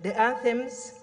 The anthems.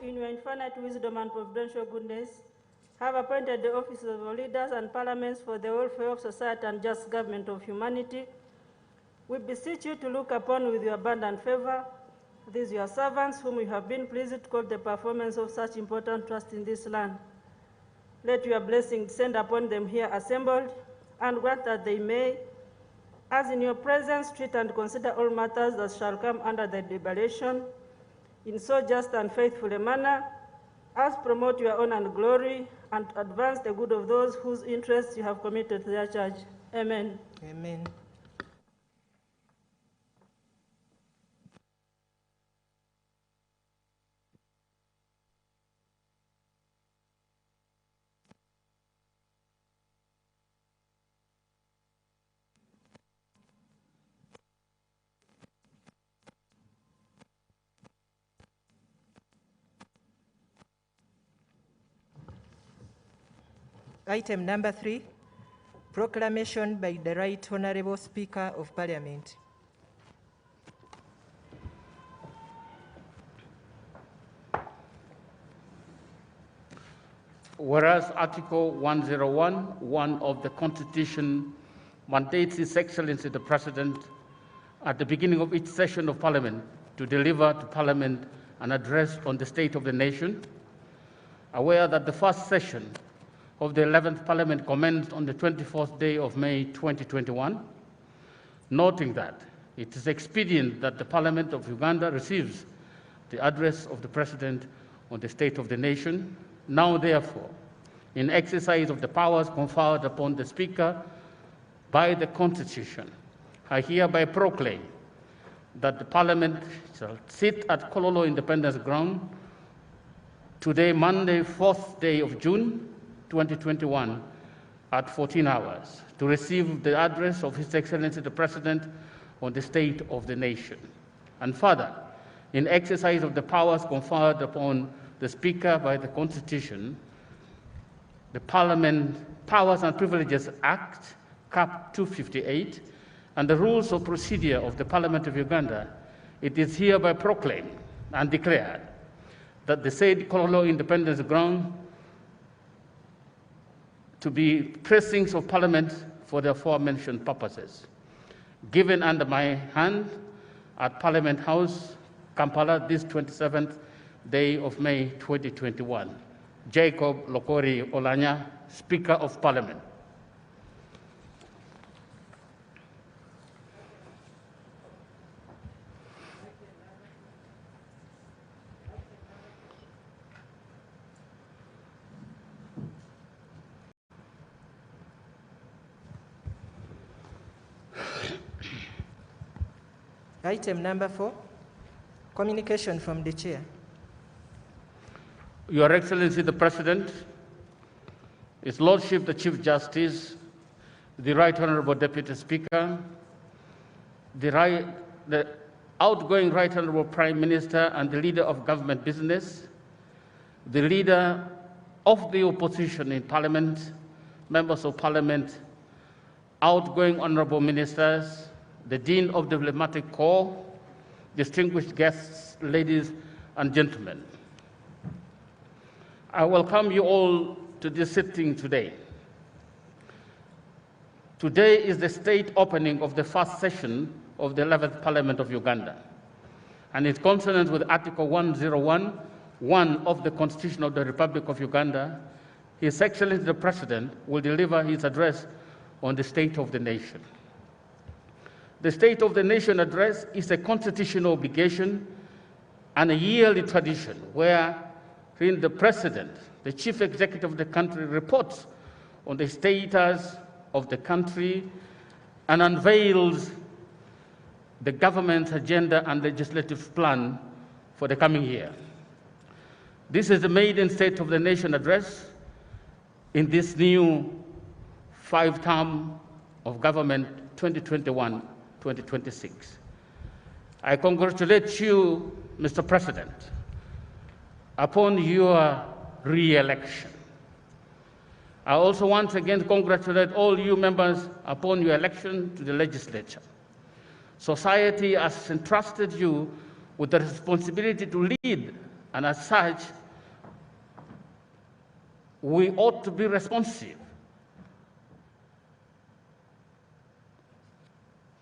In your infinite wisdom and providential goodness, have appointed the offices of leaders and parliaments for the welfare of society and just government of humanity. We beseech you to look upon with your abundant favor these your servants whom you have been pleased to call the performance of such important trust in this land. Let your blessing descend upon them here assembled, and grant that they may, as in your presence, treat and consider all matters that shall come under the deliberation in so just and faithful a manner as promote your honor and glory and advance the good of those whose interests you have committed to their church. Amen. Amen. Item number 3, proclamation by the Right Honourable Speaker of Parliament. Whereas Article 101 of the Constitution mandates His Excellency the President at the beginning of each session of Parliament to deliver to Parliament an address on the state of the nation. aware that the first session of the 11th Parliament commenced on the 24th day of May 2021, noting that it is expedient that the Parliament of Uganda receives the address of the President on the State of the Nation. Now, therefore, in exercise of the powers conferred upon the Speaker by the Constitution, I hereby proclaim that the Parliament shall sit at Kololo Independence Ground today, Monday, 4th day of June 2021, at 14 hours, to receive the address of His Excellency the President on the State of the Nation. And further, in exercise of the powers conferred upon the Speaker by the Constitution, the Parliament Powers and Privileges Act, Cap 258, and the rules of procedure of the Parliament of Uganda, it is hereby proclaimed and declared that the said Kololo Independence Ground to be precincts of Parliament for the aforementioned purposes. Given under my hand at Parliament House, Kampala, this 27th day of May 2021. Jacob Lokori Olanya, Speaker of Parliament. Item number 4, communication from the Chair. Your Excellency the President, His Lordship the Chief Justice, the Right Honourable Deputy Speaker, the outgoing Right Honourable Prime Minister and the Leader of Government Business, the Leader of the Opposition in Parliament, Members of Parliament, outgoing Honourable Ministers, the Dean of the Diplomatic Corps, distinguished guests, ladies and gentlemen. I welcome you all to this sitting today. Today is the state opening of the first session of the 11th Parliament of Uganda, and in consonance with Article 101(1) of the Constitution of the Republic of Uganda, His Excellency the President will deliver his address on the State of the Nation. The State of the Nation address is a constitutional obligation and a yearly tradition wherein the President, the Chief Executive of the country, reports on the status of the country and unveils the government's agenda and legislative plan for the coming year. This is the maiden State of the Nation address in this new 5-term of government 2021-2026. I congratulate you, Mr. President, upon your re-election. I also once again congratulate all you members upon your election to the legislature. Society has entrusted you with the responsibility to lead, and as such, we ought to be responsive.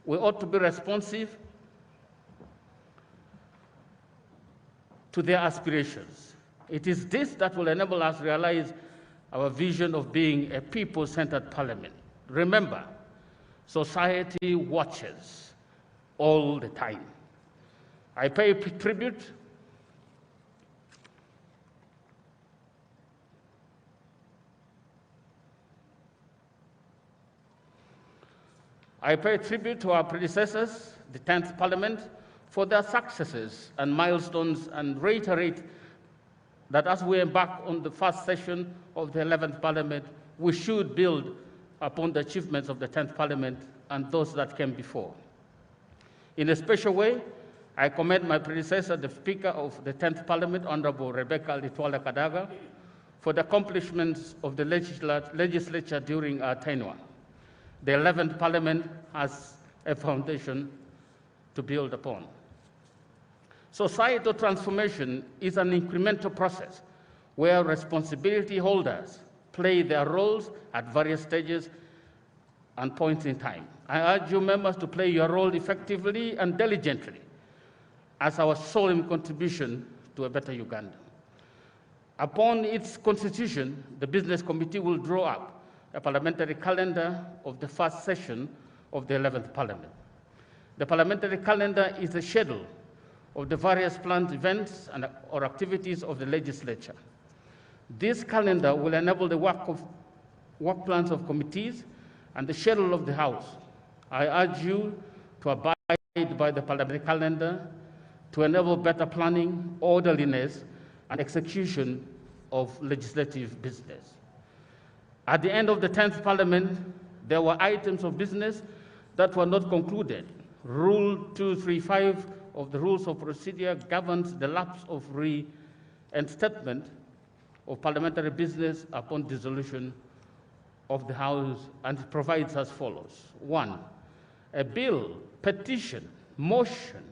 We ought to be responsive to their aspirations. It is this that will enable us to realize our vision of being a people-centered parliament. Remember, society watches all the time. I pay tribute to our predecessors, the 10th Parliament, for their successes and milestones, and reiterate that as we embark on the first session of the 11th Parliament, we should build upon the achievements of the 10th Parliament and those that came before. In a special way, I commend my predecessor, the Speaker of the 10th Parliament, Honourable Rebecca Litwala Kadaga, for the accomplishments of the legislature during our tenure. The 11th Parliament has a foundation to build upon. Societal transformation is an incremental process where responsibility holders play their roles at various stages and points in time. I urge you members to play your role effectively and diligently as our solemn contribution to a better Uganda. Upon its constitution, the Business Committee will draw up a parliamentary calendar of the first session of the 11th Parliament. The parliamentary calendar is a schedule of the various planned events or activities of the legislature. This calendar will enable the work plans of committees and the schedule of the House. I urge you to abide by the parliamentary calendar to enable better planning, orderliness, and execution of legislative business. At the end of the 10th Parliament, there were items of business that were not concluded. Rule 235 of the Rules of Procedure governs the lapse of reinstatement of parliamentary business upon dissolution of the House, and it provides as follows. 1. A bill, petition, motion,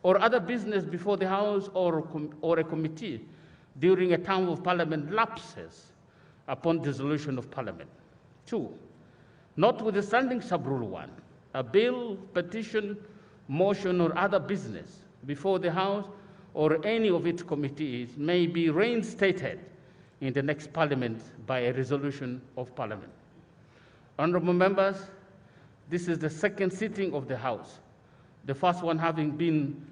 or other business before the House or a committee during a term of Parliament lapses upon dissolution of Parliament. 2. Notwithstanding Sub-Rule 1, a bill, petition, motion, or other business before the House or any of its committees may be reinstated in the next Parliament by a resolution of Parliament. Honourable members, this is the second sitting of the House, the first one having been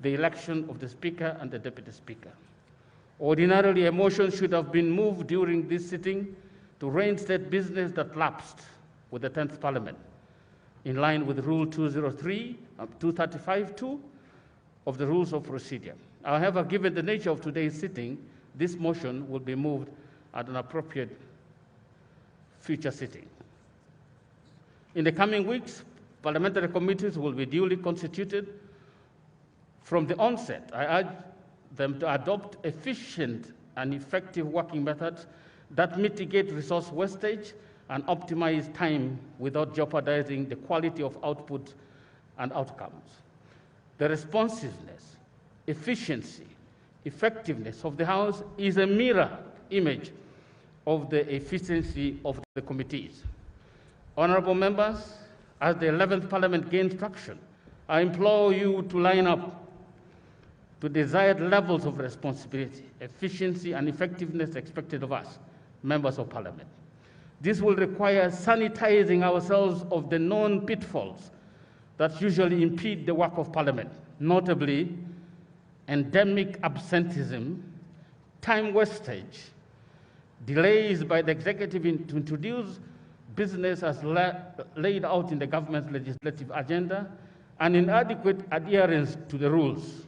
the election of the Speaker and the Deputy Speaker. Ordinarily, a motion should have been moved during this sitting to reinstate business that lapsed with the 10th Parliament, in line with Rule 235(2) of the Rules of Procedure. However, given the nature of today's sitting, this motion will be moved at an appropriate future sitting. In the coming weeks, parliamentary committees will be duly constituted. From the onset, I urge them to adopt efficient and effective working methods that mitigate resource wastage and optimize time without jeopardizing the quality of output and outcomes. The responsiveness, efficiency, effectiveness of the House is a mirror image of the efficiency of the committees. Honourable members, as the 11th Parliament gains traction, I implore you to line up to desired levels of responsibility, efficiency, and effectiveness expected of us, members of Parliament. This will require sanitizing ourselves of the known pitfalls that usually impede the work of Parliament, notably endemic absenteeism, time wastage, delays by the executive to introduce business as laid out in the government's legislative agenda, and inadequate adherence to the rules.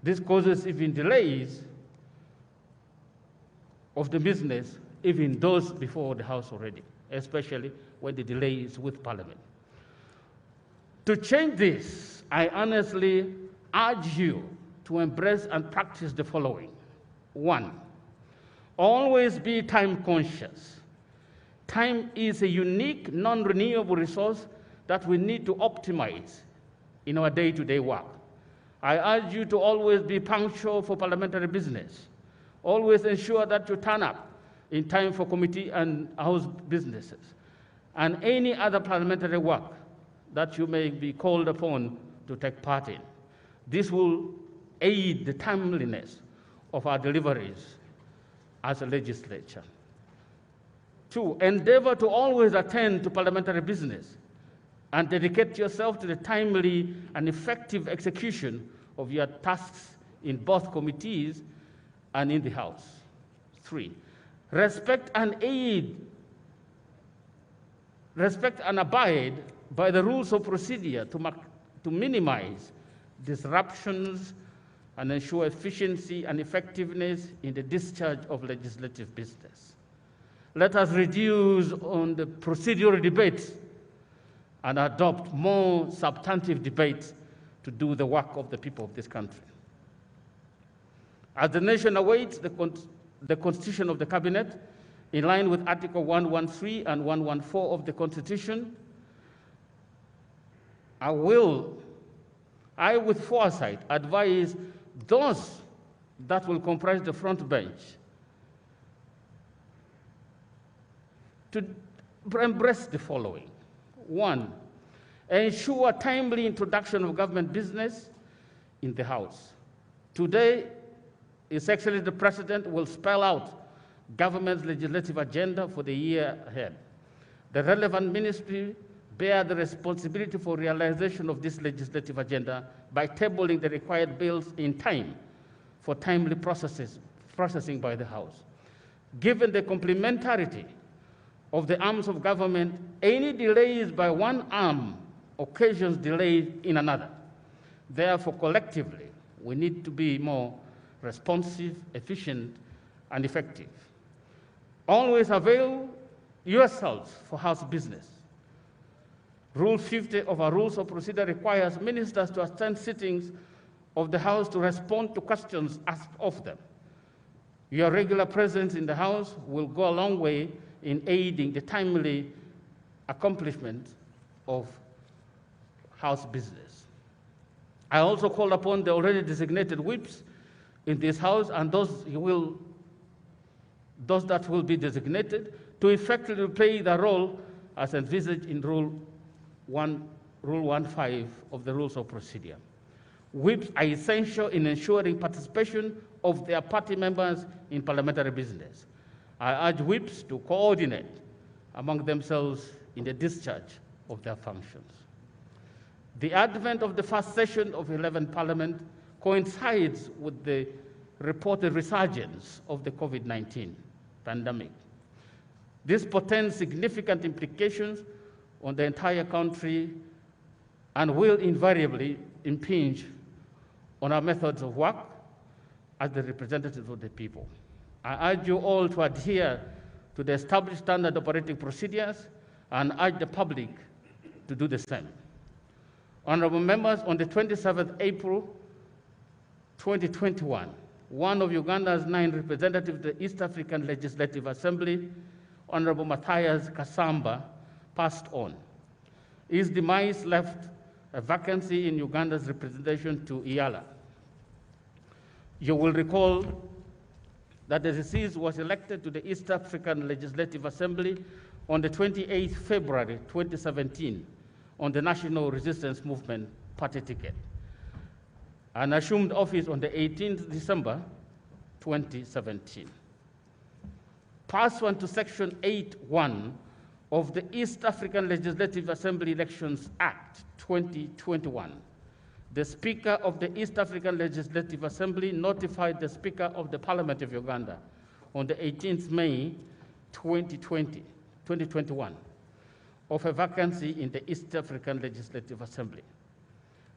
This causes even delays of the business, even those before the House already, especially when the delay is with Parliament. To change this, I honestly urge you to embrace and practice the following. 1, always be time conscious. Time is a unique, non-renewable resource that we need to optimize in our day-to-day work. I urge you to always be punctual for parliamentary business. Always ensure that you turn up in time for committee and House businesses and any other parliamentary work that you may be called upon to take part in. This will aid the timeliness of our deliveries as a legislature. 2, endeavor to always attend to parliamentary business and dedicate yourself to the timely and effective execution of your tasks in both committees and in the House. 3, respect and abide by the rules of procedure to minimize disruptions and ensure efficiency and effectiveness in the discharge of legislative business. Let us reduce on the procedural debates and adopt more substantive debates to do the work of the people of this country. As the nation awaits the constitution of the Cabinet, in line with Article 113 and 114 of the Constitution, I with foresight advise those that will comprise the front bench to embrace the following. 1, ensure timely introduction of government business in the House. Today His Excellency the President will spell out government's legislative agenda for the year ahead. The relevant ministry bear the responsibility for realization of this legislative agenda by tabling the required bills in time for timely processing by the House. Given the complementarity of the arms of government, any delays by one arm occasions delays in another. Therefore, collectively, we need to be more responsive, efficient, and effective. Always avail yourselves for House business. Rule 50 of our Rules of Procedure requires ministers to attend sittings of the House to respond to questions asked of them. Your regular presence in the House will go a long way in aiding the timely accomplishment of House business. I also call upon the already designated whips in this House and those that will be designated to effectively play their role as envisaged in Rule 15 of the Rules of Procedure. Whips are essential in ensuring participation of their party members in parliamentary business. I urge whips to coordinate among themselves in the discharge of their functions. The advent of the first session of 11th Parliament coincides with the reported resurgence of the COVID-19 pandemic. This portends significant implications on the entire country and will invariably impinge on our methods of work as the representatives of the people. I urge you all to adhere to the established standard operating procedures and urge the public to do the same. Honorable members, on the 27th April 2021, one of Uganda's 9 representatives to the East African Legislative Assembly, Honorable Matthias Kasamba, passed on. His demise left a vacancy in Uganda's representation to Iyala. You will recall that the deceased was elected to the East African Legislative Assembly on the 28th February 2017 on the National Resistance Movement party ticket and assumed office on the 18th December 2017. Pursuant to Section 8.1 of the East African Legislative Assembly Elections Act 2021, the Speaker of the East African Legislative Assembly notified the Speaker of the Parliament of Uganda on the 18th May 2021 of a vacancy in the East African Legislative Assembly.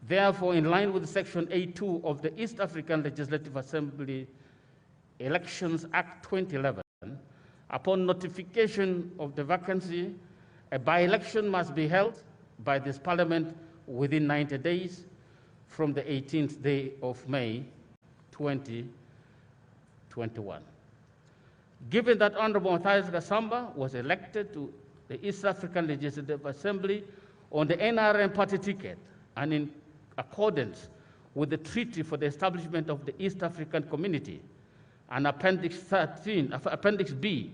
Therefore, in line with Section 8.2 of the East African Legislative Assembly Elections Act 2011, upon notification of the vacancy, a by-election must be held by this Parliament within 90 days from the 18th day of May 2021. Given that Honorable Matthias Kasamba was elected to the East African Legislative Assembly on the NRM party ticket and in accordance with the Treaty for the Establishment of the East African Community and Appendix B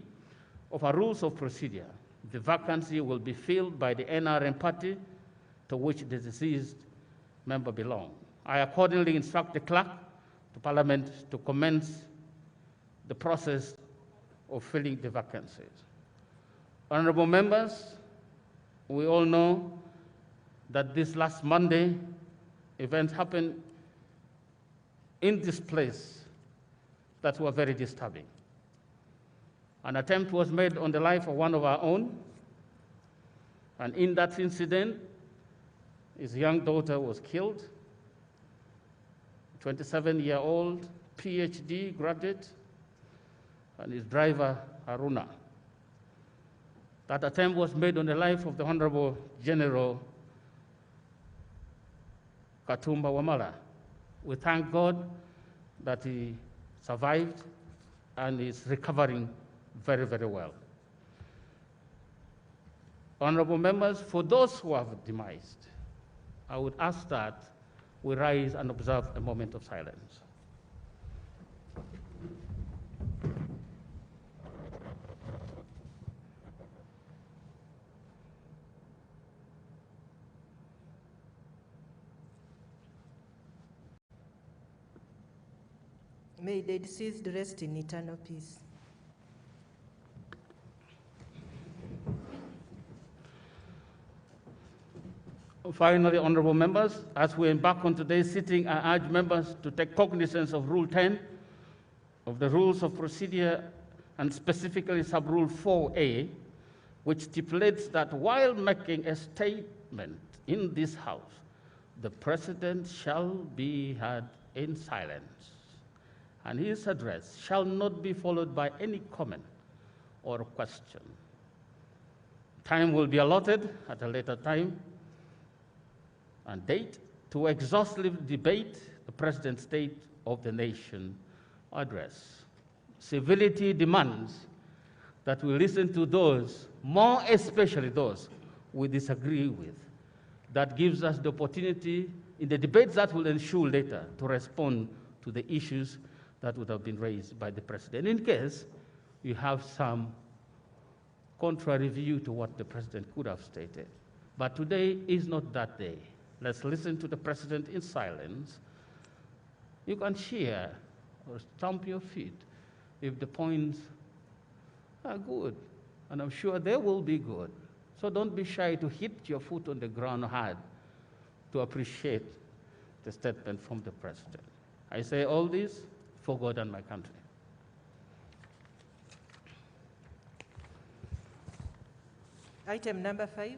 of our Rules of Procedure, the vacancy will be filled by the NRM party to which the deceased member belongs. I accordingly instruct the clerk to Parliament to commence the process of filling the vacancies. Honorable members, we all know that this last Monday, events happened in this place that were very disturbing. An attempt was made on the life of one of our own, and in that incident, his young daughter was killed, 27-year-old PhD graduate, and his driver, Haruna. That attempt was made on the life of the Honorable General Katumba Wamala. We thank God that he survived and is recovering very, very well. Honorable members, for those who have demised, I would ask that we rise and observe a moment of silence. May the deceased rest in eternal peace. Finally, honorable members, as we embark on today's sitting, I urge members to take cognizance of Rule 10 of the Rules of Procedure, and specifically Sub-Rule 4A, which stipulates that while making a statement in this House, the President shall be heard in silence, and his address shall not be followed by any comment or question. Time will be allotted at a later time and date to exhaustively debate the President's State of the Nation address. Civility demands that we listen to those, more especially those we disagree with. That gives us the opportunity in the debates that will ensue later to respond to the issues that would have been raised by the President, in case you have some contrary view to what the President could have stated. But today is not that day. Let's listen to the President in silence. You can cheer or stamp your feet if the points are good, and I'm sure they will be good. So don't be shy to hit your foot on the ground hard to appreciate the statement from the President. I say all this for God and my country. Item number 5,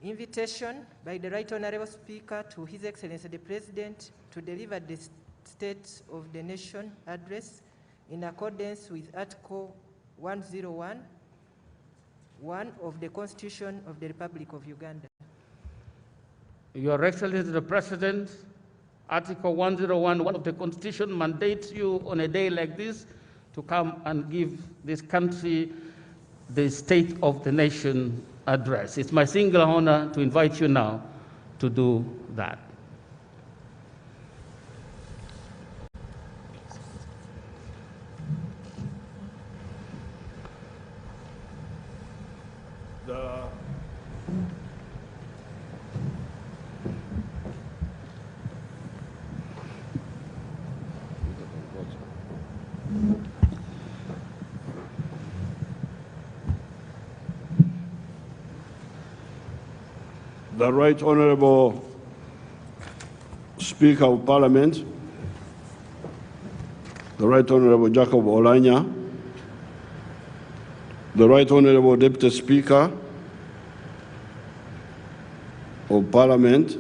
invitation by the Right Honorable Speaker to His Excellency the President to deliver the State of the Nation address in accordance with Article 101(1) of the Constitution of the Republic of Uganda. Your Excellency the President, Article 101(1) of the Constitution mandates you on a day like this to come and give this country the State of the Nation address. It's my single honor to invite you now to do that. The Right Honorable Speaker of Parliament, the Right Honorable Jacob Olanya, the Right Honorable Deputy Speaker of Parliament,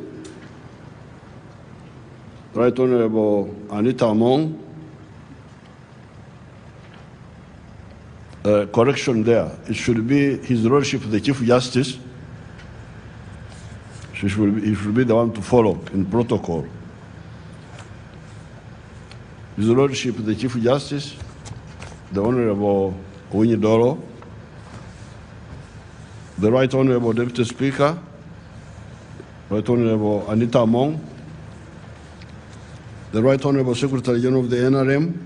Right Honorable Anita Among, correction there, it should be His Lordship the Chief Justice. He should be the one to follow in protocol. His Lordship the Chief Justice, the Honorable Winyidoro, the Right Honorable Deputy Speaker, Right Honorable Anita Among, the Right Honorable Secretary General of the NRM,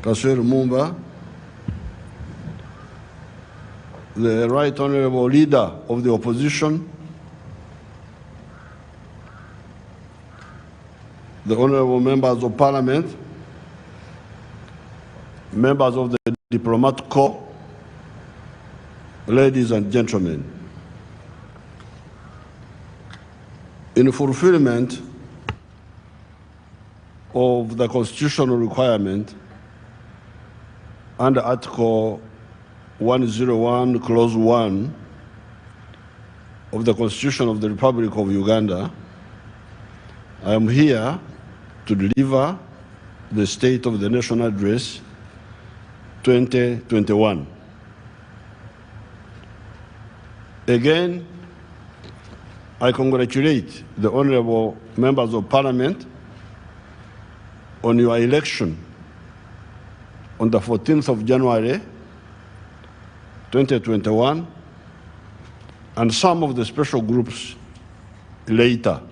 Kasser Mumba, the Right Honorable Leader of the Opposition, the Honorable Members of Parliament, members of the Diplomat Corps, ladies and gentlemen. In fulfillment of the constitutional requirement under Article 101, Clause 1 of the Constitution of the Republic of Uganda, I am here to deliver the State of the Nation Address 2021. Again, I congratulate the honorable members of Parliament on your election on the 14th of January 2021, and some of the special groups later.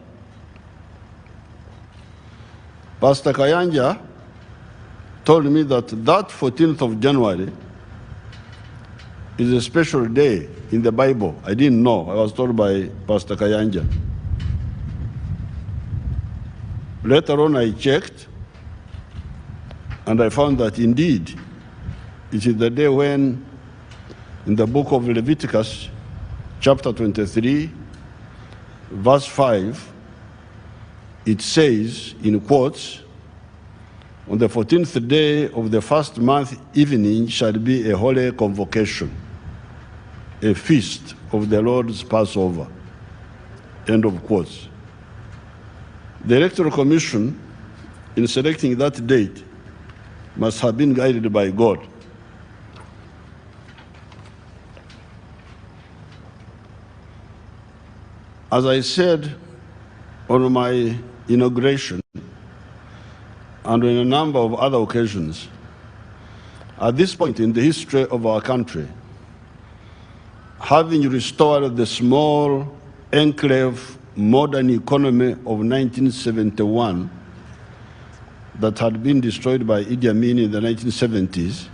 Pastor Kayanja told me that 14th of January is a special day in the Bible. I didn't know. I was told by Pastor Kayanja. Later on, I checked. And I found that indeed, it is the day when, in the book of Leviticus, chapter 23, verse 5, it says, in quotes, "On the 14th day of the first month evening shall be a holy convocation, a feast of the Lord's Passover." End of quotes. The Electoral Commission, in selecting that date, must have been guided by God. As I said on my inauguration and on a number of other occasions, at this point in the history of our country, having restored the small enclave modern economy of 1971 that had been destroyed by Idi Amin in the 1970s,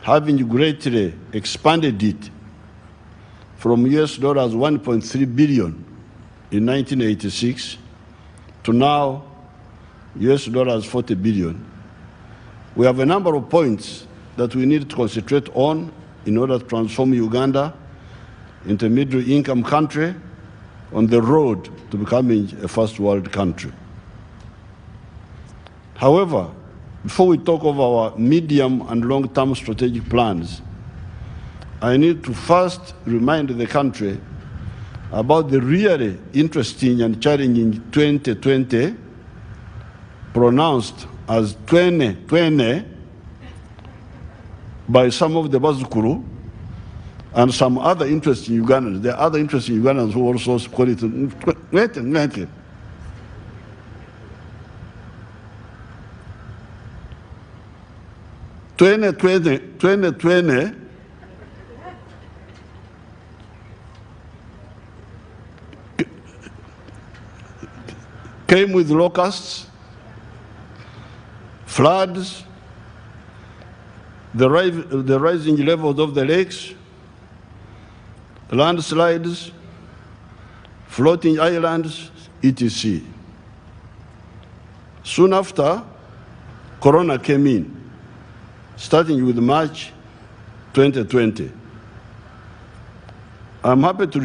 having greatly expanded it from US dollars 1.3 billion in 1986 to now US dollars 40 billion. We have a number of points that we need to concentrate on in order to transform Uganda into a middle-income country on the road to becoming a first-world country. However, before we talk of our medium and long-term strategic plans, I need to first remind the country about the really interesting and challenging 2020, pronounced as 2020 by some of the Bazukuru and some other interesting Ugandans. There are other interesting Ugandans who also call it 2020. Came with locusts, floods, the rising levels of the lakes, landslides, floating islands, etc. Soon after, Corona came in, starting with March 2020. I'm happy to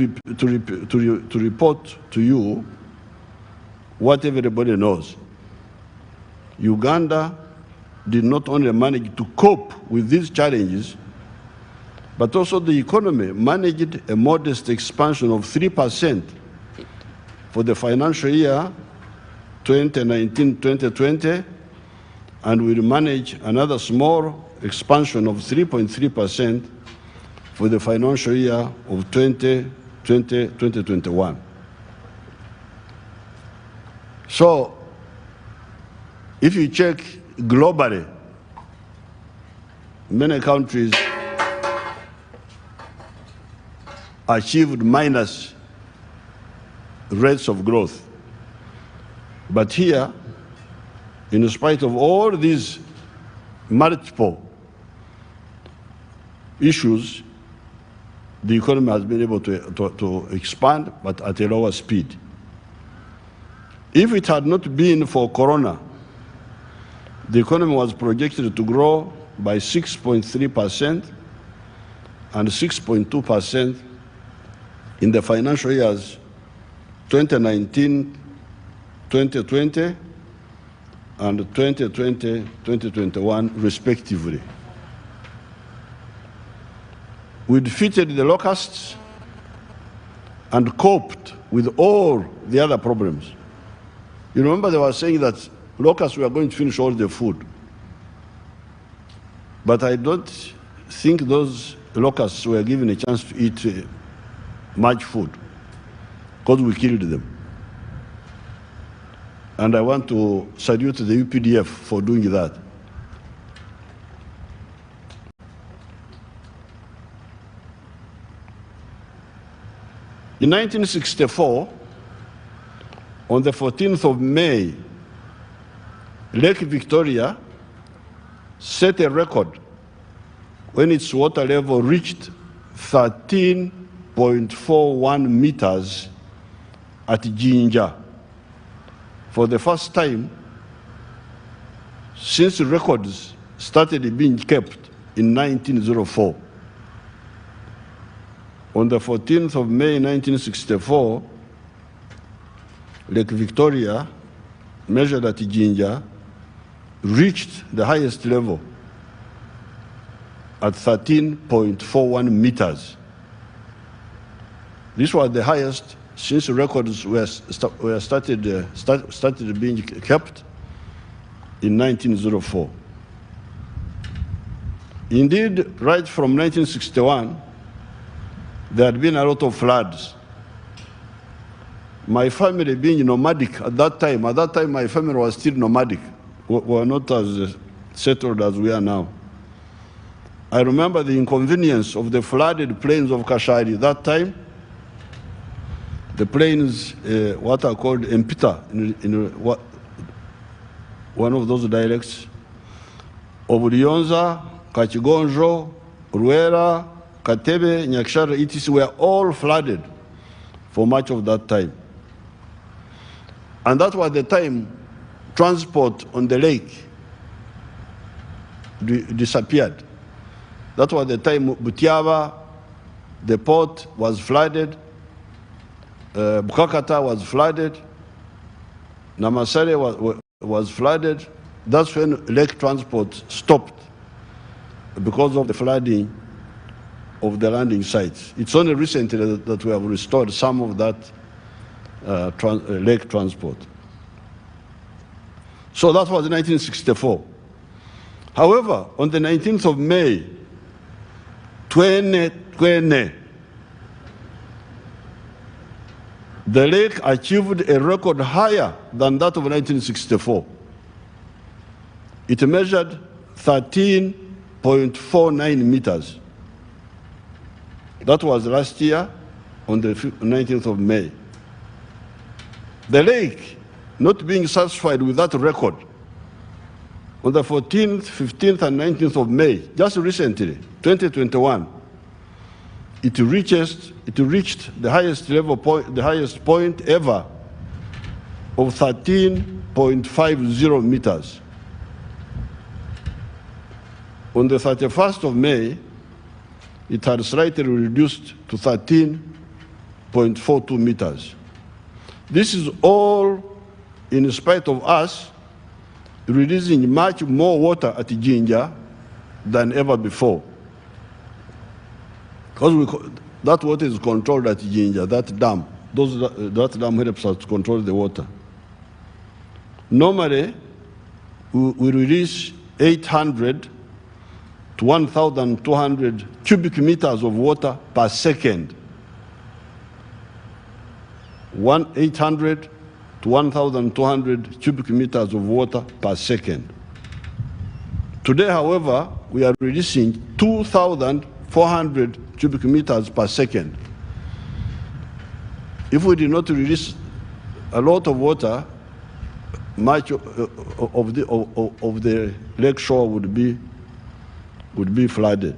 report to you what everybody knows. Uganda did not only manage to cope with these challenges, but also the economy managed a modest expansion of 3% for the financial year 2019-2020, and will manage another small expansion of 3.3% for the financial year of 2020-2021. So, if you check globally, many countries achieved minus rates of growth. But here, in spite of all these multiple issues, the economy has been able to expand, but at a lower speed. If it had not been for Corona, the economy was projected to grow by 6.3% and 6.2% in the financial years 2019, 2020, and 2020-2021, respectively. We defeated the locusts and coped with all the other problems. You remember they were saying that locusts were going to finish all the food. But I don't think those locusts were given a chance to eat much food, because we killed them. And I want to salute the UPDF for doing that. In 1964, on the 14th of May, Lake Victoria set a record when its water level reached 13.41 meters at Jinja. For the first time since records started being kept in 1904. On the 14th of May 1964, Lake Victoria, measured at Jinja, reached the highest level at 13.41 meters. This was the highest since records were started being kept in 1904. Indeed, right from 1961, there had been a lot of floods. My family being nomadic at that time my family was still nomadic. We were not as settled as we are now. I remember the inconvenience of the flooded plains of Kashari. That time, the plains, what are called Empita, in one of those dialects, of Lyonza, Kachigonjo, Ruera, Katebe, Nyakshara, etc. were all flooded for much of that time. And that was the time transport on the lake disappeared. That was the time Butiaba, the port, was flooded, Bukakata was flooded, Namasare was flooded. That's when lake transport stopped because of the flooding of the landing sites. It's only recently that we have restored some of that lake transport. So that was 1964. However, on the 19th of May, 2020, the lake achieved a record higher than that of 1964. It measured 13.49 meters. That was last year on the 19th of May. The lake, not being satisfied with that record, on the 14th, 15th, and 19th of May, just recently, 2021, it reached the highest level point, the highest point ever of 13.50 meters. On the 31st of May, it had slightly reduced to 13.42 meters. This is all in spite of us releasing much more water at Jinja than ever before. Because that water is controlled at Jinja, that dam. That dam helps us to control the water. Normally, we release 800 to 1,200 cubic meters of water per second. 800 to 1,200 cubic meters of water per second. Today, however, we are releasing 2,400 cubic meters per second. If we did not release a lot of water, much of the lake shore would be flooded.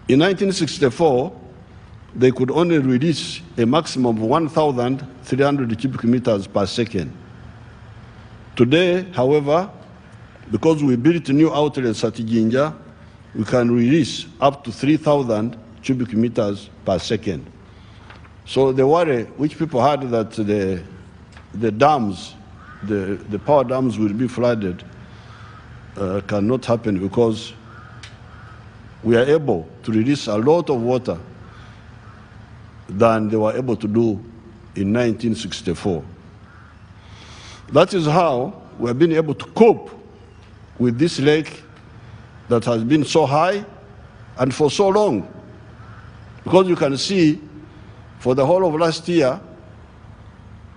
In 1964, they could only release a maximum of 1,300 cubic meters per second. Today, however, because we built new outlets at Jinja, we can release up to 3,000 cubic meters per second. So the worry which people had that the dams, the power dams will be flooded cannot happen, because we are able to release a lot of water than they were able to do in 1964. That is how we have been able to cope with this lake that has been so high and for so long. Because you can see, for the whole of last year,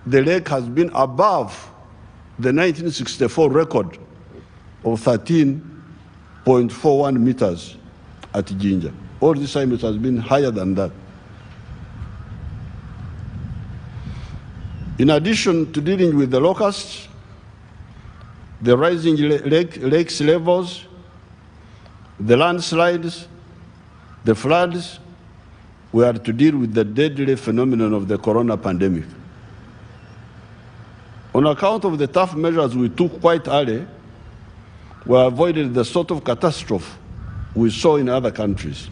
the lake has been above the 1964 record of 13.41 meters at Jinja. All this time it has been higher than that. In addition to dealing with the locusts, the rising lakes levels, the landslides, the floods, we are to deal with the deadly phenomenon of the corona pandemic. On account of the tough measures we took quite early, we avoided the sort of catastrophe we saw in other countries.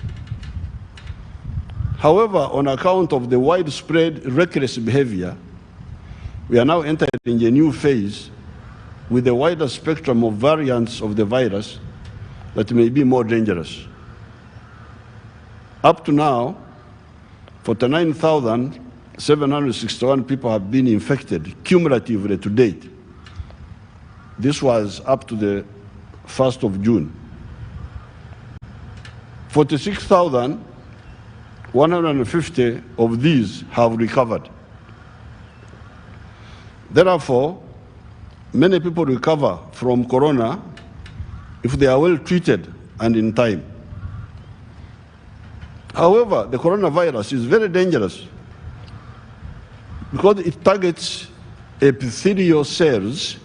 However, on account of the widespread reckless behavior, we are now entering a new phase with a wider spectrum of variants of the virus that may be more dangerous. Up to now, 49,761 people have been infected cumulatively to date. This was up to the 1st of June. 46,150 of these have recovered. Therefore, many people recover from corona if they are well treated and in time. However, the coronavirus is very dangerous because it targets epithelial cells.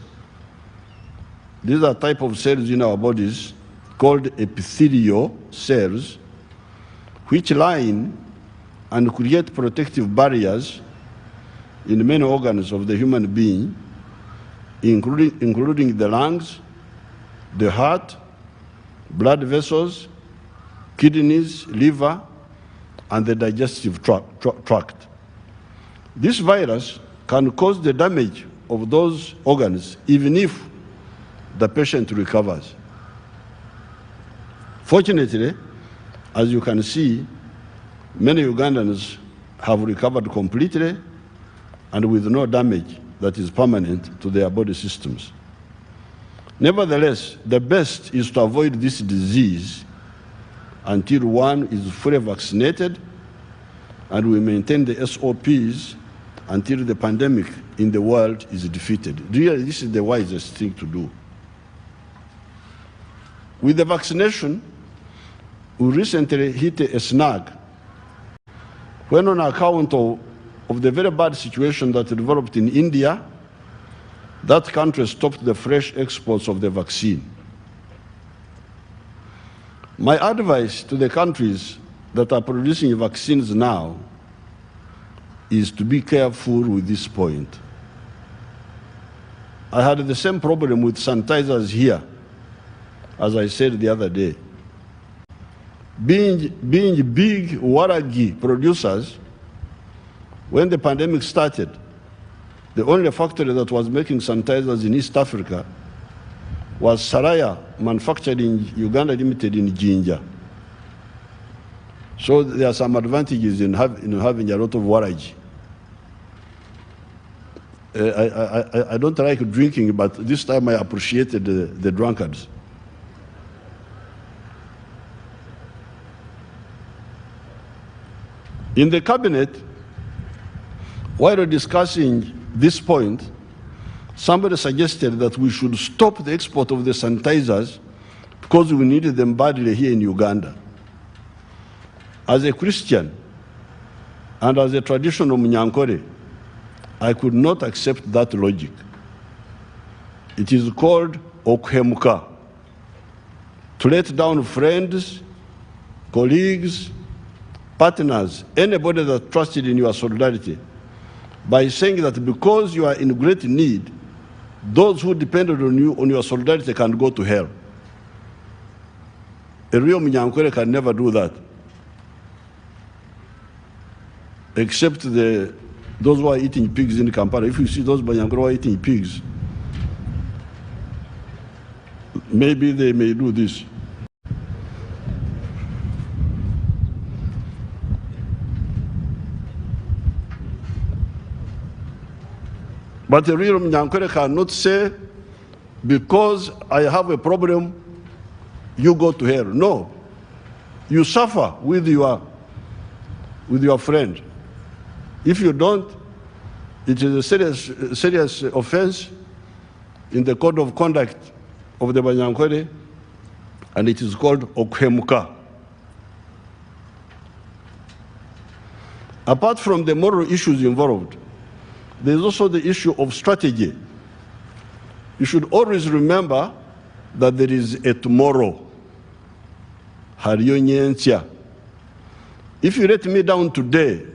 These are a type of cells in our bodies called epithelial cells, which line and create protective barriers in many organs of the human being, including the lungs, the heart, blood vessels, kidneys, liver, and the digestive tract. This virus can cause the damage of those organs even if the patient recovers. Fortunately, as you can see, many Ugandans have recovered completely and with no damage that is permanent to their body systems. Nevertheless, the best is to avoid this disease until one is fully vaccinated and we maintain the SOPs until the pandemic in the world is defeated. Really, this is the wisest thing to do. With the vaccination, we recently hit a snag when, on account of the very bad situation that developed in India, that country stopped the fresh exports of the vaccine. My advice to the countries that are producing vaccines now is to be careful with this point. I had the same problem with sanitizers here, as I said the other day. Being big Waragi producers, when the pandemic started, the only factory that was making sanitizers in East Africa was Saraya Manufacturing Uganda Limited in Jinja. So there are some advantages in having a lot of Waragi. I don't like drinking, but this time I appreciated the drunkards. In the cabinet, while discussing this point, somebody suggested that we should stop the export of the sanitizers because we needed them badly here in Uganda. As a Christian and as a traditional Munyankore, I could not accept that logic. It is called okuhemuka, to let down friends, colleagues, partners, anybody that trusted in your solidarity, by saying that because you are in great need, those who depended on you, on your solidarity, can go to hell. A real Munyankore can never do that, except those who are eating pigs in Kampala. If you see those Munyankore who are eating pigs, maybe they may do this. But the real Munyankore cannot say, because I have a problem, you go to hell. No. You suffer with your friend. If you don't, it is a serious offense in the code of conduct of the Munyankore, and it is called okuhemuka. Apart from the moral issues involved, there is also the issue of strategy. You should always remember that there is a tomorrow. If you let me down today,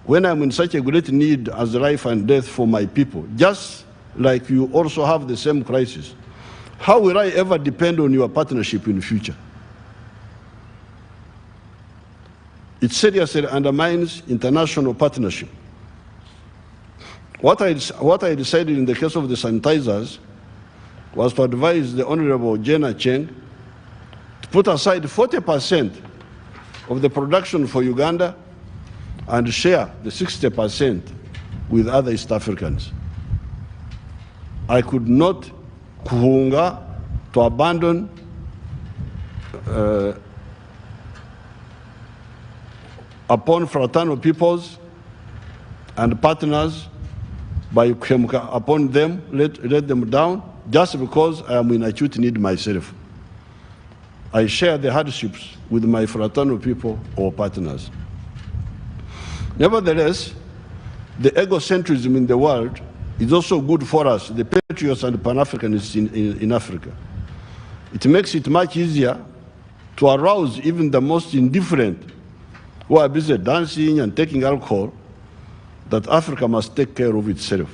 when I'm in such a great need as life and death for my people, just like you also have the same crisis, how will I ever depend on your partnership in the future? It seriously undermines international partnership. What I decided in the case of the sanitizers was to advise the Honorable Jenna Cheng to put aside 40% of the production for Uganda and share the 60% with other East Africans. I could not kuhunga to abandon upon fraternal peoples and partners by upon them, let them down, just because I am in acute need myself. I share the hardships with my fraternal people or partners. Nevertheless, the egocentrism in the world is also good for us, the patriots and Pan-Africanists in Africa. It makes it much easier to arouse even the most indifferent who are busy dancing and taking alcohol, that Africa must take care of itself.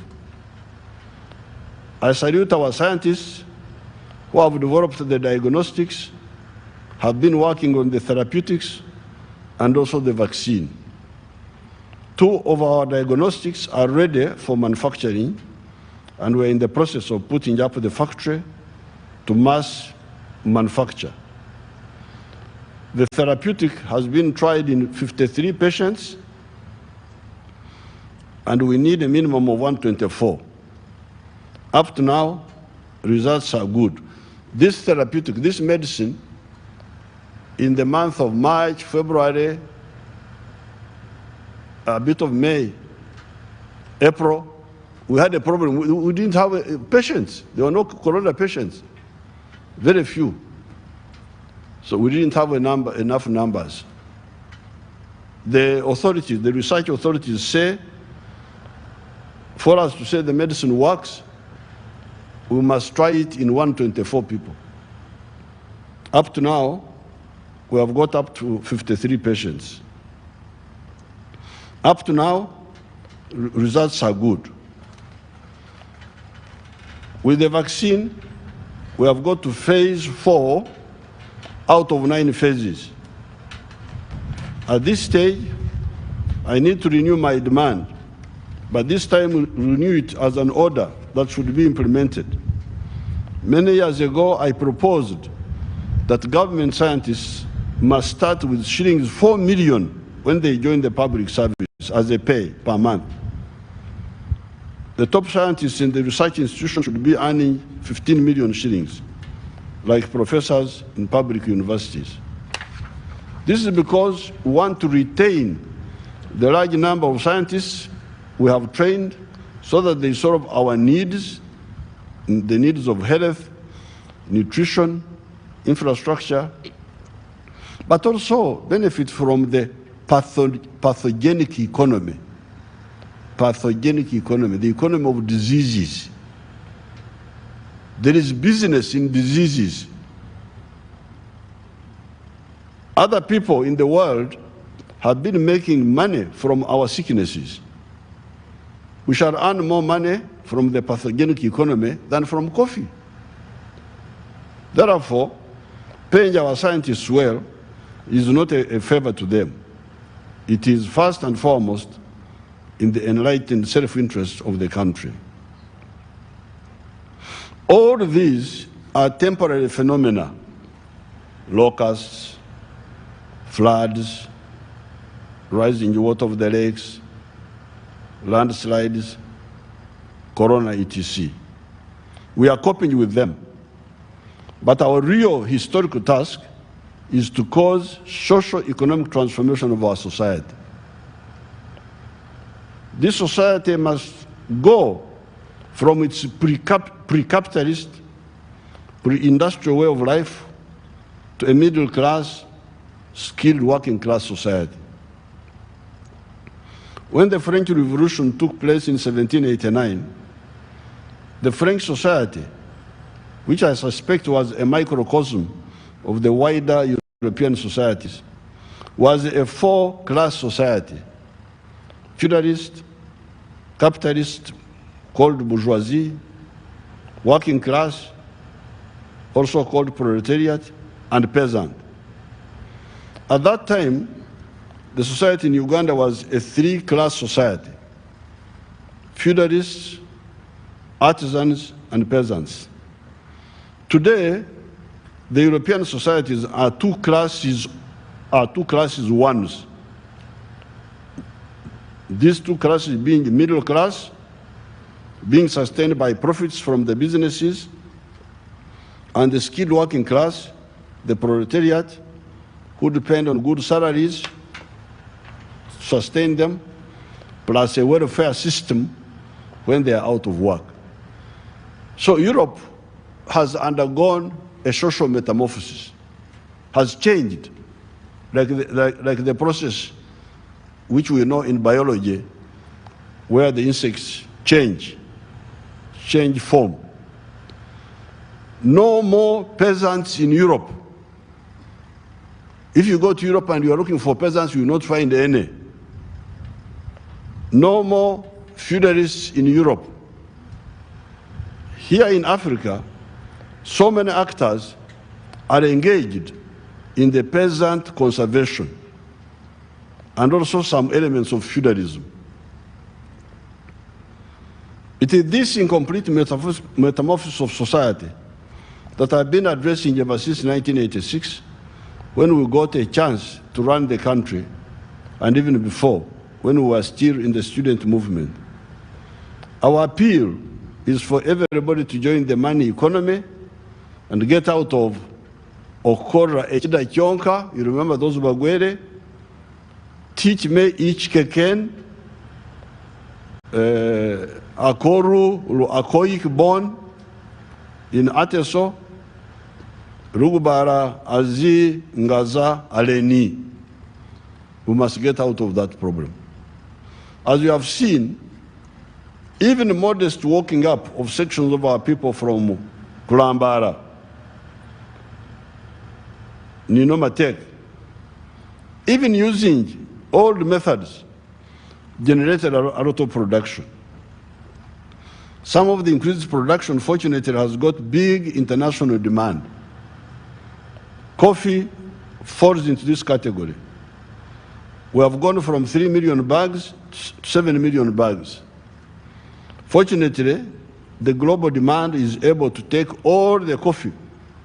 I salute our scientists who have developed the diagnostics, have been working on the therapeutics, and also the vaccine. 2 of our diagnostics are ready for manufacturing, and we're in the process of putting up the factory to mass manufacture. The therapeutic has been tried in 53 patients, and we need a minimum of 124. Up to now, results are good. This therapeutic, this medicine, in the month of March, February, a bit of May, April, we had a problem. We didn't have patients. There were no corona patients, very few. So we didn't have enough numbers. The authorities, the research authorities say, for us to say the medicine works, we must try it in 124 people. Up to now, we have got up to 53 patients. Up to now, results are good. With the vaccine, we have got to phase 4 out of 9 phases. At this stage, I need to renew my demand, but this time we'll renew it as an order that should be implemented. Many years ago, I proposed that government scientists must start with shillings 4 million when they join the public service as a pay per month. The top scientists in the research institution should be earning 15 million shillings, like professors in public universities. This is because we want to retain the large number of scientists we have trained so that they solve our needs, the needs of health, nutrition, infrastructure, but also benefit from the pathogenic economy. Pathogenic economy, the economy of diseases. There is business in diseases. Other people in the world have been making money from our sicknesses. We shall earn more money from the pathogenic economy than from coffee. Therefore, paying our scientists well is not a favor to them. It is first and foremost in the enlightened self-interest of the country. All these are temporary phenomena: locusts, floods, rising water of the lakes, landslides, corona, etc. We are coping with them. But our real historical task is to cause socio-economic transformation of our society. This society must go from its pre-capitalist, pre-industrial way of life to a middle-class, skilled working-class society. When the French Revolution took place in 1789, the French society, which I suspect was a microcosm of the wider European societies, was a 4-class society: feudalist, capitalist, called bourgeoisie, working class, also called proletariat, and peasant. At that time, the society in Uganda was a three-class society: feudalists, artisans, and peasants. Today, the European societies are two classes ones. These two classes being the middle class, being sustained by profits from the businesses, and the skilled working class, the proletariat, who depend on good salaries to sustain them, plus a welfare system when they are out of work. So Europe has undergone a social metamorphosis, has changed, like the process which we know in biology, where the insects change form. No more peasants in Europe. If you go to Europe and you are looking for peasants, you will not find any. No more feudalists in Europe. Here in Africa, so many actors are engaged in the peasant conservation and also some elements of feudalism. It is this incomplete metamorphosis of society that I've been addressing ever since 1986, when we got a chance to run the country, and even before, when we were still in the student movement. Our appeal is for everybody to join the money economy and get out of Okora Echida Chionka, you remember those Bagwere, teach me each keken, Akoru, Akoik Bon, in Ateso, Rugubara, Azi, Ngaza, Aleni. We must get out of that problem. As you have seen, even modest walking up of sections of our people from Kulambara, Ninomatek, even using old methods, generated a lot of production. Some of the increased production, fortunately, has got big international demand. Coffee falls into this category. We have gone from 3 million bags to 7 million bags. Fortunately, the global demand is able to take all the coffee,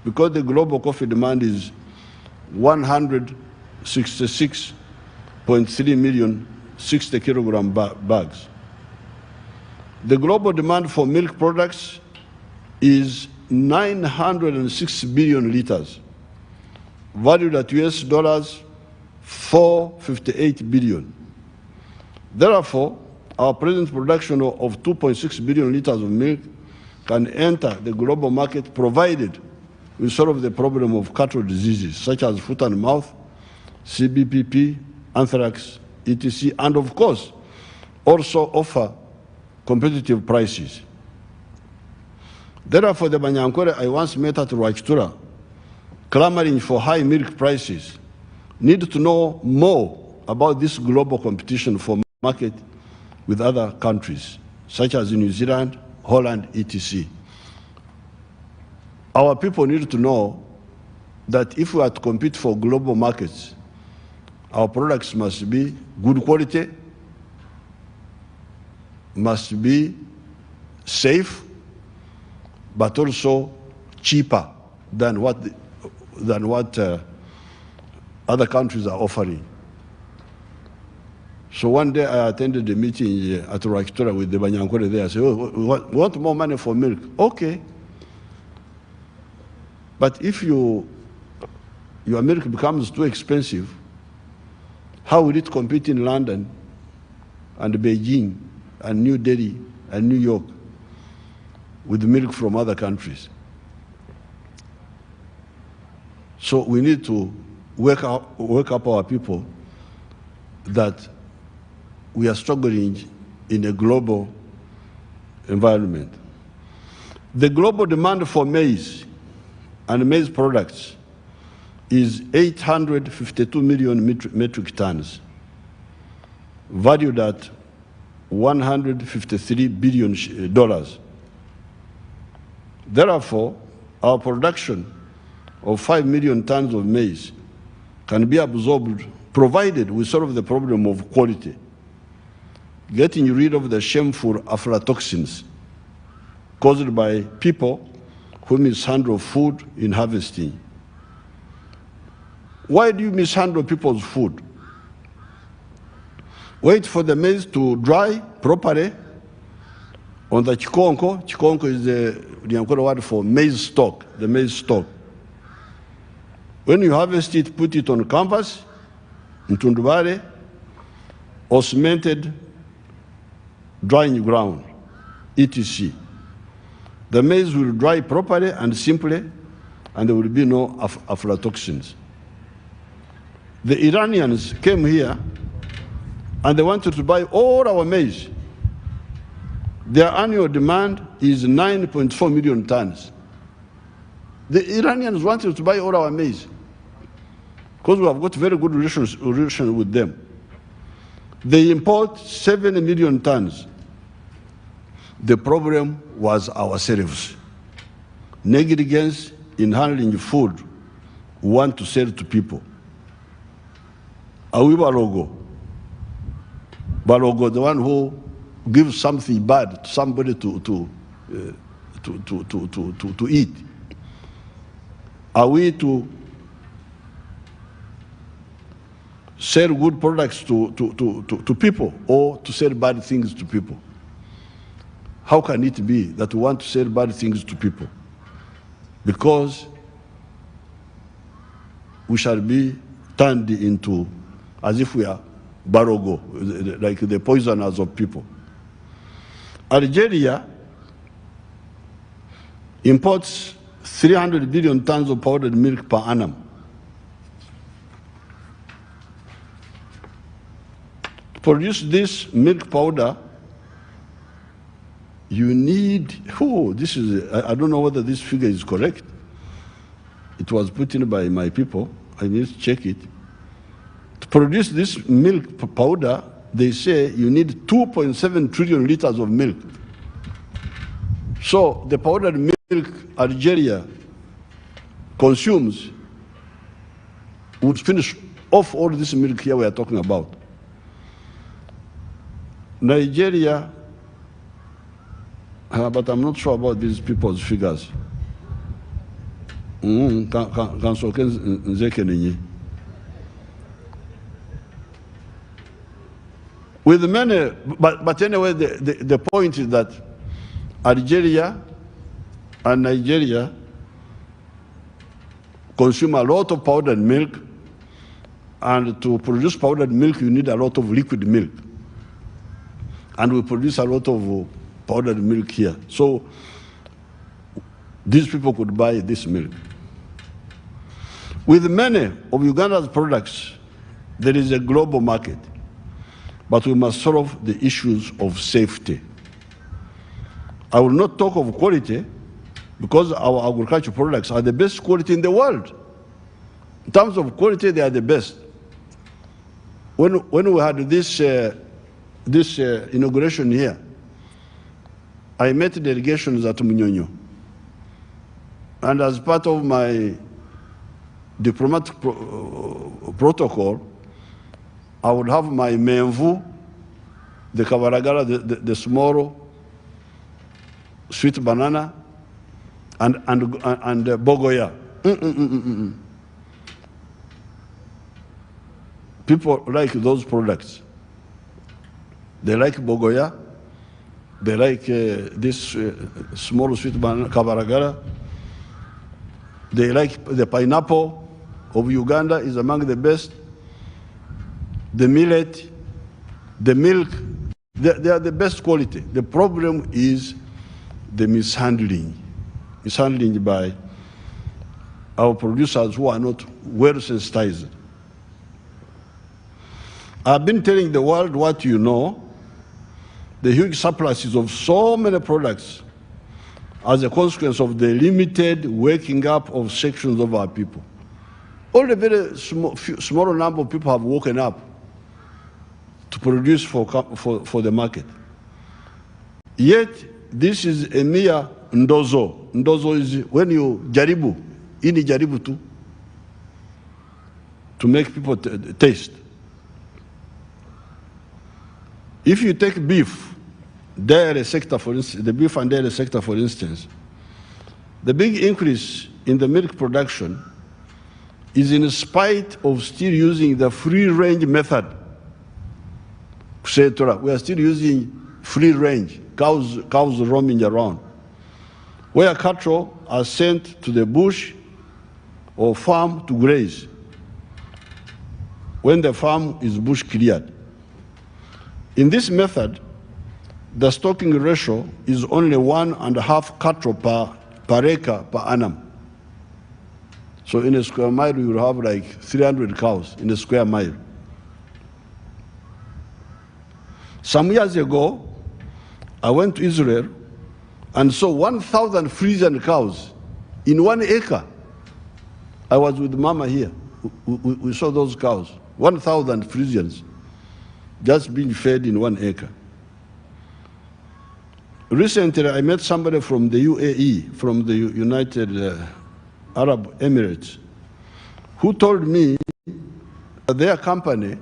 because the global coffee demand is 166.3 million 60 kilogram bags. The global demand for milk products is 906 billion liters, valued at US dollars 458 billion. Therefore, our present production of 2.6 billion liters of milk can enter the global market, provided we solve the problem of cattle diseases such as foot and mouth, CBPP, anthrax, etc., and of course, also offer competitive prices. Therefore, the Banyankore I once met at Rwachtura, clamoring for high milk prices, need to know more about this global competition for market with other countries, such as New Zealand, Holland, etc. Our people need to know that if we are to compete for global markets, our products must be good quality, must be safe, but also cheaper than what other countries are offering. So one day I attended a meeting at Rwachtura with the Banyankore there. I said, oh, we want more money for milk. Okay. But if your milk becomes too expensive, how will it compete in London and Beijing and New Delhi and New York with milk from other countries? So we need to wake up our people that we are struggling in a global environment. The global demand for maize and maize products is 852 million metric tons, valued at $153 billion. Therefore, our production of 5 million tons of maize can be absorbed provided we solve the problem of quality, getting rid of the shameful aflatoxins caused by people who mishandle food in harvesting. Why do you mishandle people's food? Wait for the maize to dry properly on the chikonko. Chikonko is the Nyankore word for maize stalk, the maize stalk. When you harvest it, put it on canvas, ntundubare, or cemented drying ground, etc. The maize will dry properly and simply, and there will be no aflatoxins. The Iranians came here and they wanted to buy all our maize. Their annual demand is 9.4 million tons. The Iranians wanted to buy all our maize because we have got very good relations with them. They import 7 million tons. The problem was ourselves. Negligence in handling food we want to sell to people. Are we Balogo? Balogo, the one who gives something bad to somebody to eat. Are we to sell good products to people or to sell bad things to people? How can it be that we want to sell bad things to people? Because we shall be turned into as if we are Barogo, like the poisoners of people. Algeria imports 300 billion tons of powdered milk per annum. To produce this milk powder, you need, I don't know whether this figure is correct. It was put in by my people. I need to check it. To produce this milk powder, they say you need 2.7 trillion liters of milk. So the powdered milk Algeria consumes would finish off all this milk here we are talking about. Nigeria, but I'm not sure about these people's figures. With many, but anyway, the point is that Algeria and Nigeria consume a lot of powdered milk, and to produce powdered milk, you need a lot of liquid milk. And we produce a lot of powdered milk here. So these people could buy this milk. With many of Uganda's products, there is a global market. But we must solve the issues of safety. I will not talk of quality because our agricultural products are the best quality in the world. In terms of quality, they are the best. When we had this inauguration here, I met delegations at Munyonyo. And as part of my diplomatic protocol, I would have my menvu, the kabaragara, the small sweet banana, and bogoya. People like those products. They like bogoya. They like this small sweet banana, kabaragara. They like the pineapple of Uganda is among the best. The millet, the milk, they are the best quality. The problem is the mishandling by our producers who are not well sensitized. I've been telling the world what you know, the huge surpluses of so many products as a consequence of the limited waking up of sections of our people. Only a very small number of people have woken up to produce for the market. Yet, this is a mere ndozo. ndozo is when you jaribu, ini jaribu tu, to make people taste. If you take beef, dairy sector for instance, the beef and dairy sector for instance, the big increase in the milk production is in spite of still using the free-range method. We are still using free-range, cows roaming around, where cattle are sent to the bush or farm to graze when the farm is bush cleared. In this method, the stocking ratio is only 1.5 cattle per acre per annum. So in a square mile, you will have like 300 cows in a square mile. Some years ago, I went to Israel and saw 1,000 Frisian cows in 1 acre. I was with Mama here. We saw those cows, 1,000 Frisians, just being fed in 1 acre. Recently, I met somebody from the UAE, from the United Arab Emirates, who told me that their company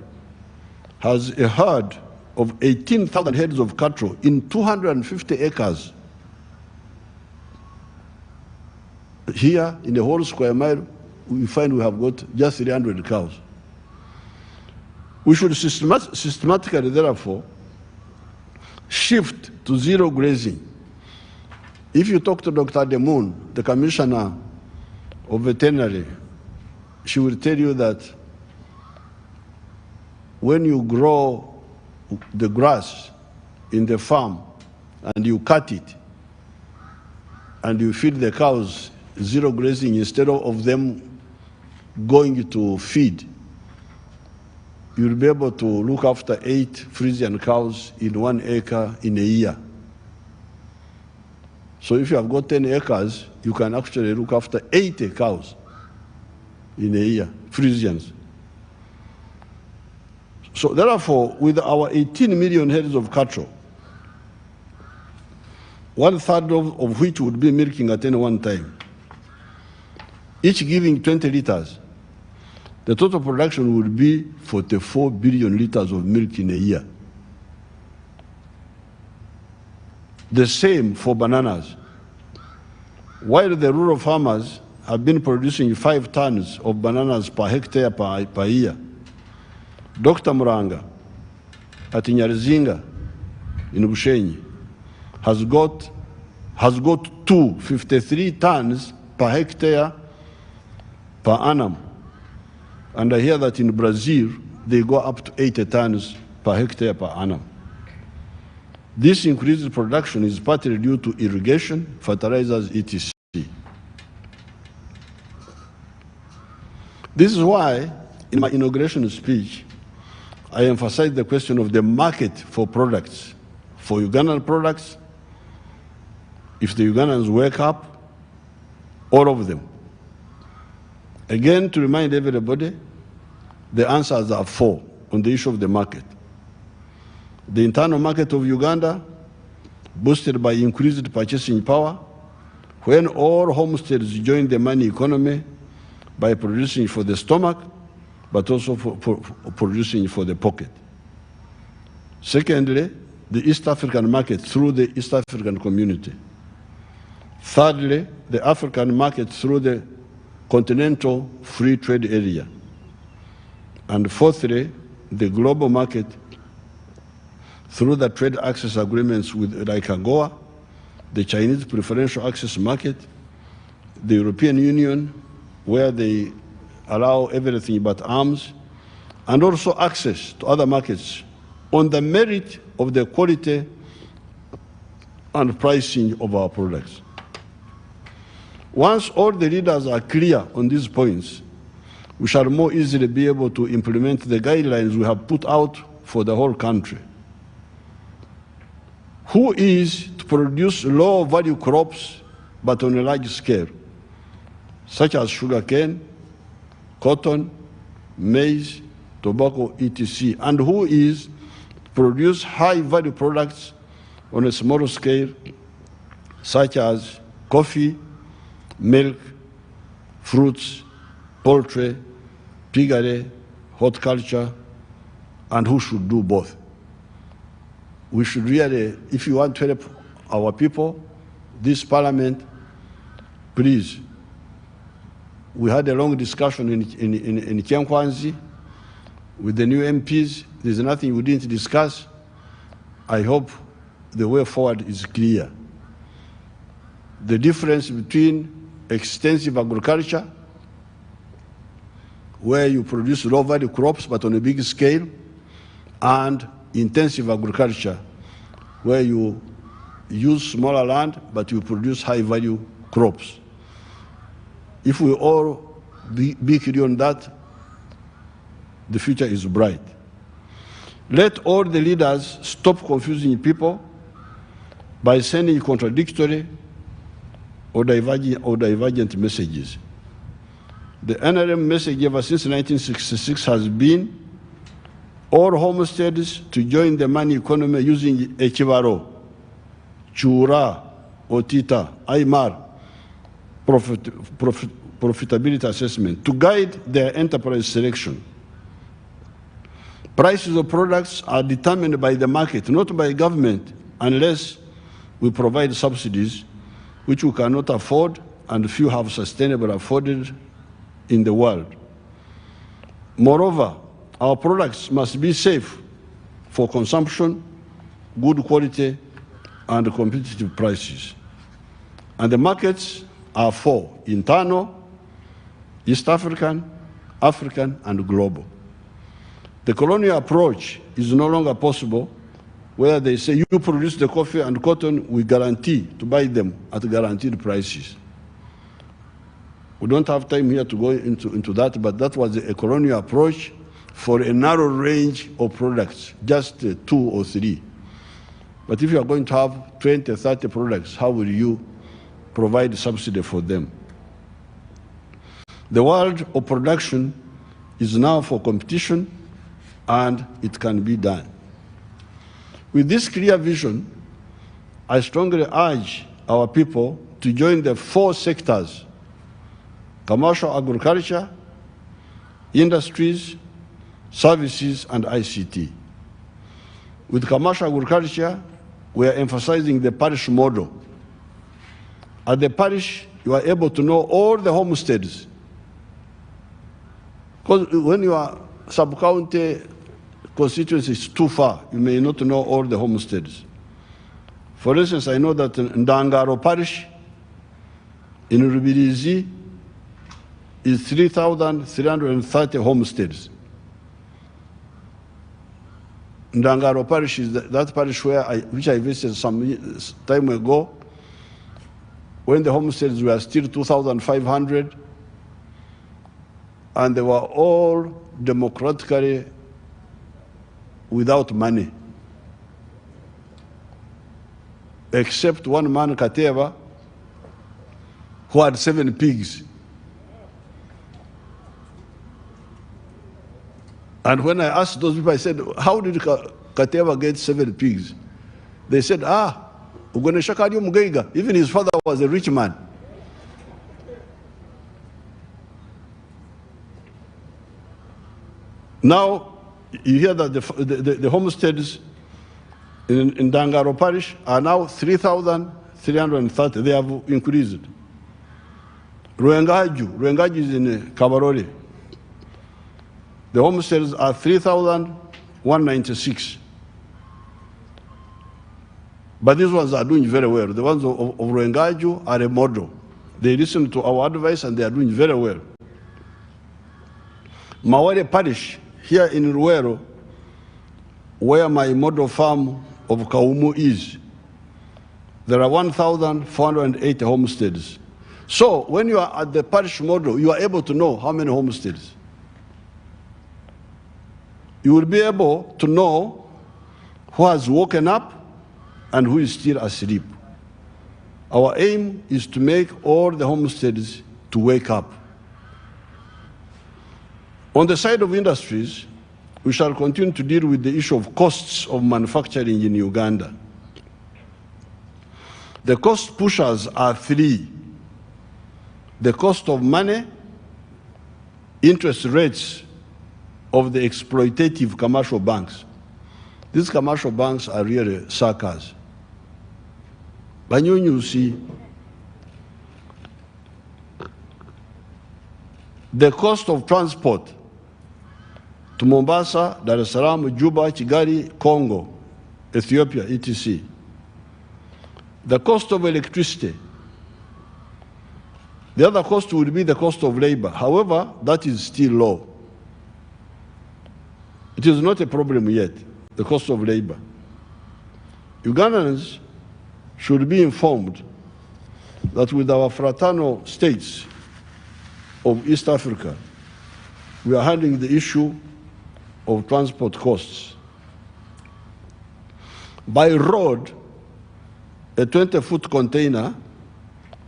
has a herd of 18,000 heads of cattle in 250 acres. Here, in the whole square mile, we find we have got just 300 cows. We should systematically, therefore, shift to zero grazing. If you talk to Dr. Demoon, the commissioner of veterinary, she will tell you that when you grow the grass in the farm and you cut it and you feed the cows zero grazing instead of them going to feed, you'll be able to look after 8 Frisian cows in 1 acre in a year. So if you have got 10 acres, you can actually look after 80 cows in a year, Frisians. So therefore, with our 18 million heads of cattle, 1/3 of which would be milking at any one time, each giving 20 liters, the total production would be 44 billion liters of milk in a year. The same for bananas. While the rural farmers have been producing 5 tons of bananas per hectare per year, Dr. Muranga at Nyarzinga in Bushenyi has got 53 tons per hectare per annum. And I hear that in Brazil, they go up to 80 tons per hectare per annum. This increased production is partly due to irrigation, fertilizers, etc. This is why, in my inauguration speech, I emphasized the question of the market for products. For Ugandan products, if the Ugandans wake up, all of them. Again, to remind everybody, the answers are 4 on the issue of the market. The internal market of Uganda, boosted by increased purchasing power, when all homesteads join the money economy by producing for the stomach, but also for producing for the pocket. Secondly, the East African market through the East African community. Thirdly, the African market through the continental free trade area. And fourthly, the global market through the trade access agreements with like AGOA, the Chinese preferential access market, the European Union, where they allow everything but arms, and also access to other markets on the merit of the quality and pricing of our products. Once all the leaders are clear on these points, we shall more easily be able to implement the guidelines we have put out for the whole country. Who is to produce low-value crops but on a large scale, such as sugarcane, cotton, maize, tobacco, etc., and who is to produce high-value products on a smaller scale, such as coffee, milk, fruits, poultry, piggery, horticulture, and who should do both. We should really, if you want to help our people, this parliament, please. We had a long discussion in Kyankwanzi with the new MPs. There's nothing we didn't discuss. I hope the way forward is clear. The difference between extensive agriculture, where you produce low-value crops but on a big scale, and intensive agriculture, where you use smaller land but you produce high-value crops. If we all be clear on that, the future is bright. Let all the leaders stop confusing people by sending contradictory or divergent messages. The NRM message ever since 1966 has been all homesteads to join the money economy using Ekibaro, Chura, Otita, Aymar, profitability assessment to guide their enterprise selection. Prices of products are determined by the market, not by government, unless we provide subsidies which we cannot afford and few have sustainably afforded in the world. Moreover, our products must be safe for consumption, good quality, and competitive prices. And the markets are four: internal, East African, African, and global. The colonial approach is no longer possible, where they say you produce the coffee and cotton, we guarantee to buy them at guaranteed prices. We don't have time here to go into that, but that was a colonial approach for a narrow range of products, just 2 or 3. But if you are going to have 20, 30 products, how will you provide subsidy for them? The world of production is now for competition, and it can be done. With this clear vision, I strongly urge our people to join the 4 sectors: commercial agriculture, industries, services, and ICT. With commercial agriculture, we are emphasizing the parish model. At the parish, you are able to know all the homesteads. Because when you are sub-county constituency is too far, you may not know all the homesteads. For instance, I know that in Ndangaro parish, in Rubirizi, is 3,330 homesteads. Ndangaro parish is that parish which I visited some time ago, when the homesteads were still 2,500, and they were all democratically without money, except one man, Kateva, who had 7 pigs. And when I asked those people, I said, how did Kateva get 7 pigs? They said, even his father was a rich man. Now, you hear that the homesteads in Ndangaro parish are now 3,330. They have increased. Ruengaju is in Kabarore. The homesteads are 3,196. But these ones are doing very well. The ones of Ruengaju are a model. They listen to our advice and they are doing very well. Maware parish, here in Ruero, where my model farm of Kaumu is, there are 1,480 homesteads. So when you are at the parish model, you are able to know how many homesteads. You will be able to know who has woken up and who is still asleep. Our aim is to make all the homesteads to wake up. On the side of industries, we shall continue to deal with the issue of costs of manufacturing in Uganda. The cost pushers are three: the cost of money, interest rates of the exploitative commercial banks. These commercial banks are really suckers. Banyunyusi. The cost of transport to Mombasa, Dar es Salaam, Juba, Kigali, Congo, Ethiopia, etc. The cost of electricity. The other cost would be the cost of labor. However, that is still low. It is not a problem yet, the cost of labor. Ugandans should be informed that with our fraternal states of East Africa, we are handling the issue of transport costs. By road, a 20-foot container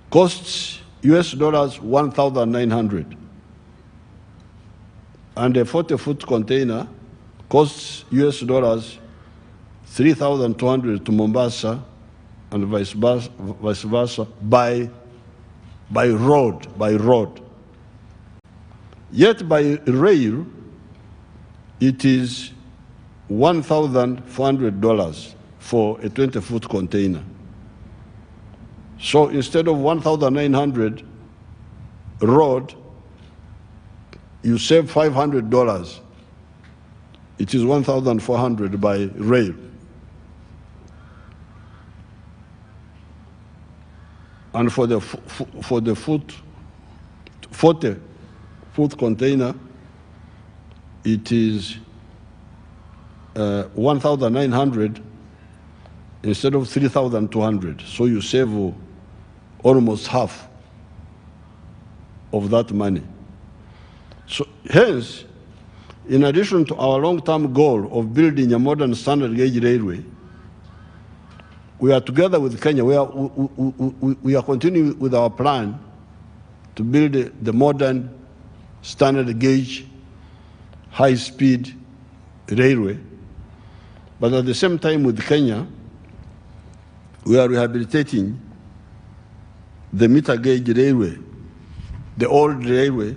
costs US dollars 1,900, and a 40-foot container costs US dollars 3,200 to Mombasa, and vice versa by road. Yet by rail, it is $1,400 for a 20-foot container. So instead of 1,900 road, you save $500. It is 1,400 by rail. And for the 40-foot container, it is 1,900 instead of 3,200. So you save almost half of that money. So hence, in addition to our long-term goal of building a modern standard gauge railway, we are together with Kenya. We are continuing with our plan to build the modern standard gauge high-speed railway. But at the same time with Kenya, we are rehabilitating the meter gauge railway, the old railway,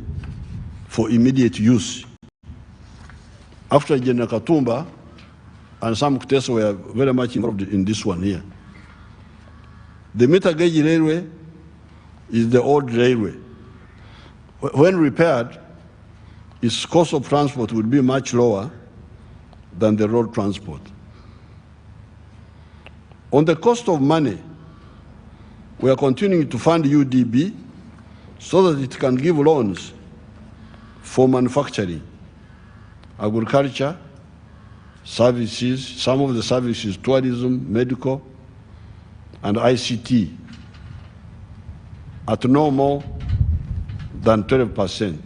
for immediate use. After General Katumba and Sam Kutesa were very much involved in this one here. The meter gauge railway is the old railway. When repaired, its cost of transport would be much lower than the road transport. On the cost of money, we are continuing to fund UDB so that it can give loans for manufacturing, agriculture, services, some of the services, tourism, medical, and ICT, at no more than 12%.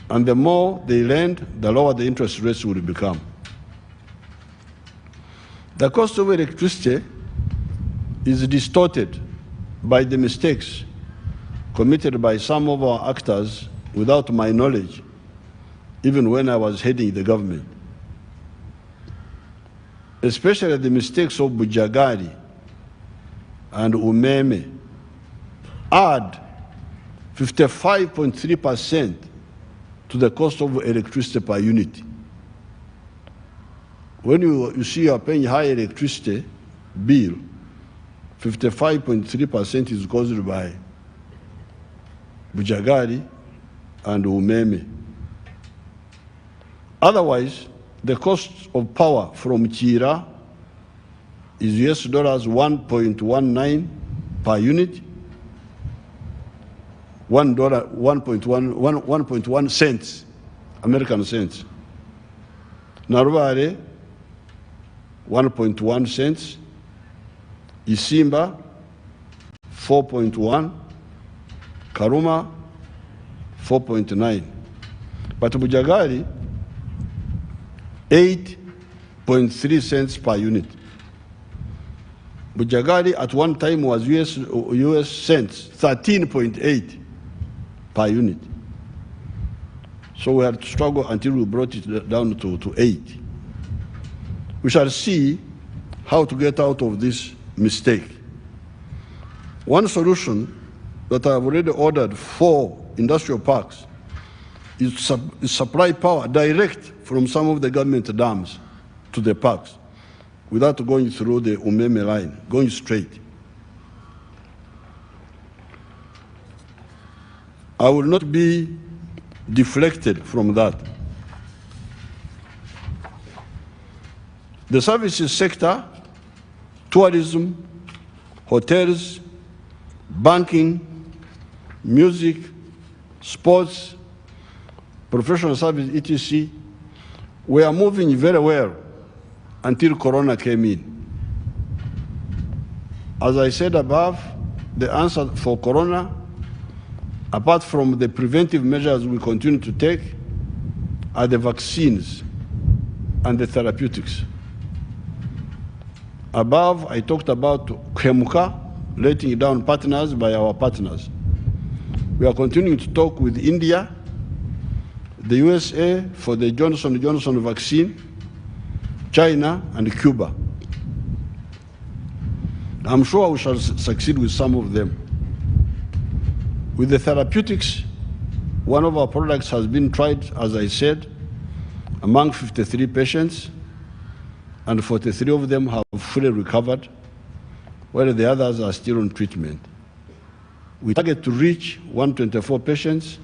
And the more they lend, the lower the interest rates will become. The cost of electricity is distorted by the mistakes committed by some of our actors without my knowledge, even when I was heading the government. Especially the mistakes of Bujagari and Umeme add 55.3% to the cost of electricity per unit. When you see you are paying high electricity bill, 55.3% is caused by Bujagari and Umeme. Otherwise, the cost of power from Chira is US dollars 1.19 per unit, $1.1 cents, American cents. Narubare, 1.1 cents. Isimba, 4.1. Karuma, 4.9. But Bujagari, 8.3 cents per unit. Bujagari at one time was US cents, 13.8 per unit. So we had to struggle until we brought it down to 8. We shall see how to get out of this mistake. One solution that I have already ordered for industrial parks is supply power direct from some of the government dams to the parks without going through the Umeme line, going straight. I will not be deflected from that. The services sector, tourism, hotels, banking, music, sports, professional service, etc., we are moving very well until Corona came in. As I said above, the answer for Corona, apart from the preventive measures we continue to take, are the vaccines and the therapeutics. Above, I talked about Kemuka, letting down partners by our partners. We are continuing to talk with India, the USA for the Johnson & Johnson vaccine, China, and Cuba. I'm sure we shall succeed with some of them. With the therapeutics, one of our products has been tried, as I said, among 53 patients, and 43 of them have fully recovered, while the others are still on treatment. We target to reach 124 patients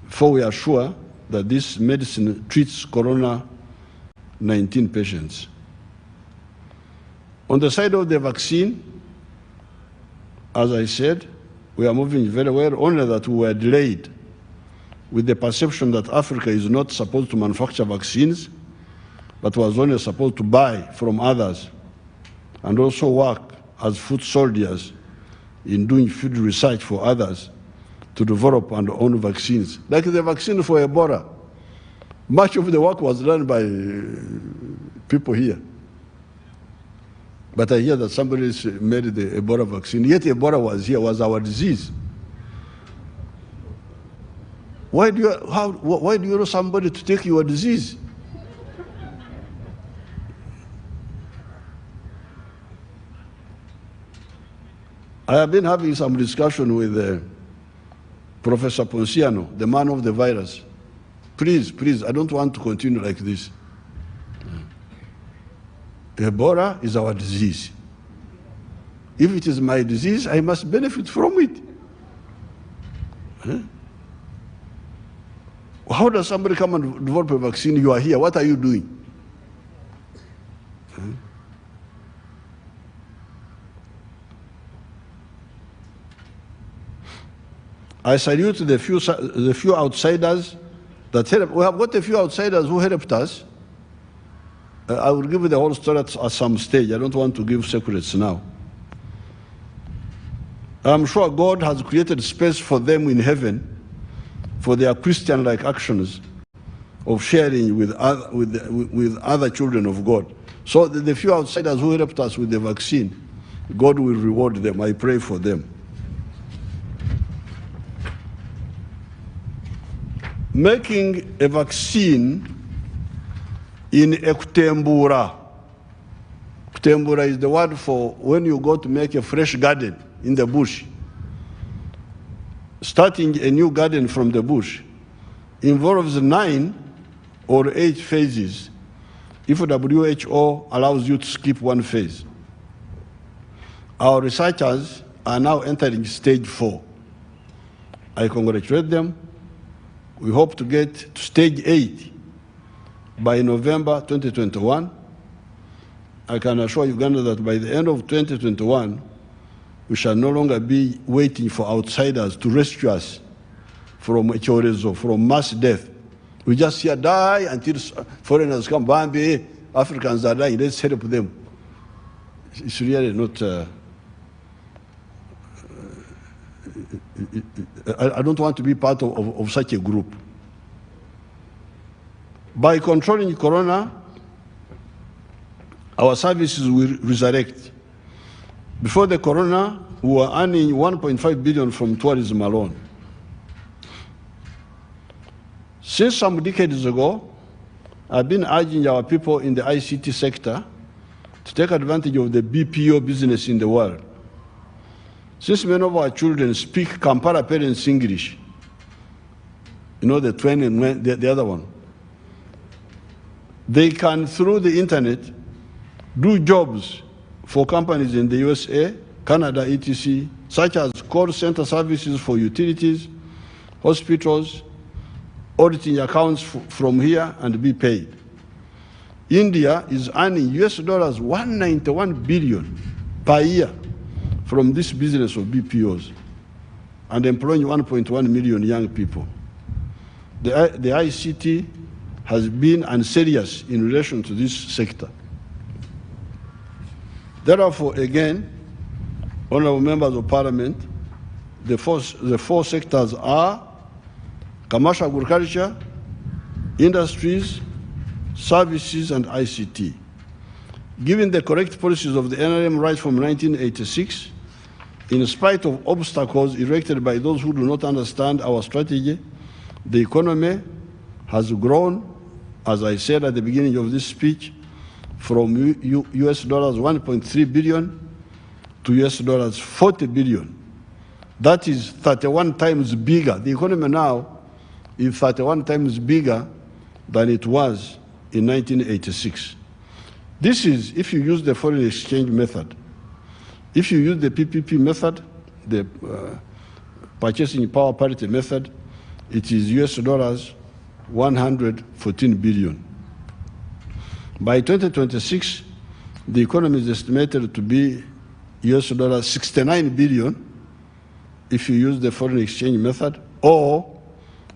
before we are sure that this medicine treats Corona-19 patients. On the side of the vaccine, as I said, we are moving very well, only that we were delayed with the perception that Africa is not supposed to manufacture vaccines, but was only supposed to buy from others and also work as foot soldiers in doing field research for others to develop and own vaccines. Like the vaccine for Ebola, much of the work was done by people here. But I hear that somebody made the Ebola vaccine, yet Ebola was here, was our disease. Why do you know somebody to take your disease? I have been having some discussion with Professor Ponciano, the man of the virus. Please, I don't want to continue like this. Ebola is our disease. If it is my disease, I must benefit from it. How does somebody come and develop a vaccine? You are here, what are you doing? I salute the few outsiders that help. We have got a few outsiders who helped us. I will give you the whole story at some stage. I don't want to give secrets now. I'm sure God has created space for them in heaven for their Christian-like actions of sharing with other children of God. So the few outsiders who helped us with the vaccine, God will reward them. I pray for them. Making a vaccine in Kutembura. Kutembura is the word for when you go to make a fresh garden in the bush. Starting a new garden from the bush involves 9 or 8 phases if WHO allows you to skip one phase. Our researchers are now entering stage 4. I congratulate them. We hope to get to stage 8 by November 2021. I can assure Uganda that by the end of 2021, we shall no longer be waiting for outsiders to rescue us from Echorezo, from mass death. We just here die until foreigners come, Bambi, Africans are dying, let's help them. It's really not, I don't want to be part of such a group. By controlling Corona, our services will resurrect. Before the Corona, we were earning 1.5 billion from tourism alone. Since some decades ago, I've been urging our people in the ICT sector to take advantage of the BPO business in the world. Since many of our children speak Kampala parents English, you know, the twin and the other one, they can, through the internet, do jobs for companies in the USA, Canada, etc., such as call center services for utilities, hospitals, auditing accounts from here and be paid. India is earning US dollars 191 billion per year from this business of BPOs and employing 1.1 million young people. The ICT has been unserious in relation to this sector. Therefore, again, honorable members of parliament, the four sectors are commercial agriculture, industries, services, and ICT. Given the correct policies of the NRM right from 1986, in spite of obstacles erected by those who do not understand our strategy, the economy has grown, as I said at the beginning of this speech, from US dollars 1.3 billion to US dollars 40 billion. That is 31 times bigger. The economy now is 31 times bigger than it was in 1986. This is if you use the foreign exchange method. If you use the PPP method, the purchasing power parity method, it is US dollars 114 billion. By 2026, the economy is estimated to be US dollars 69 billion if you use the foreign exchange method, or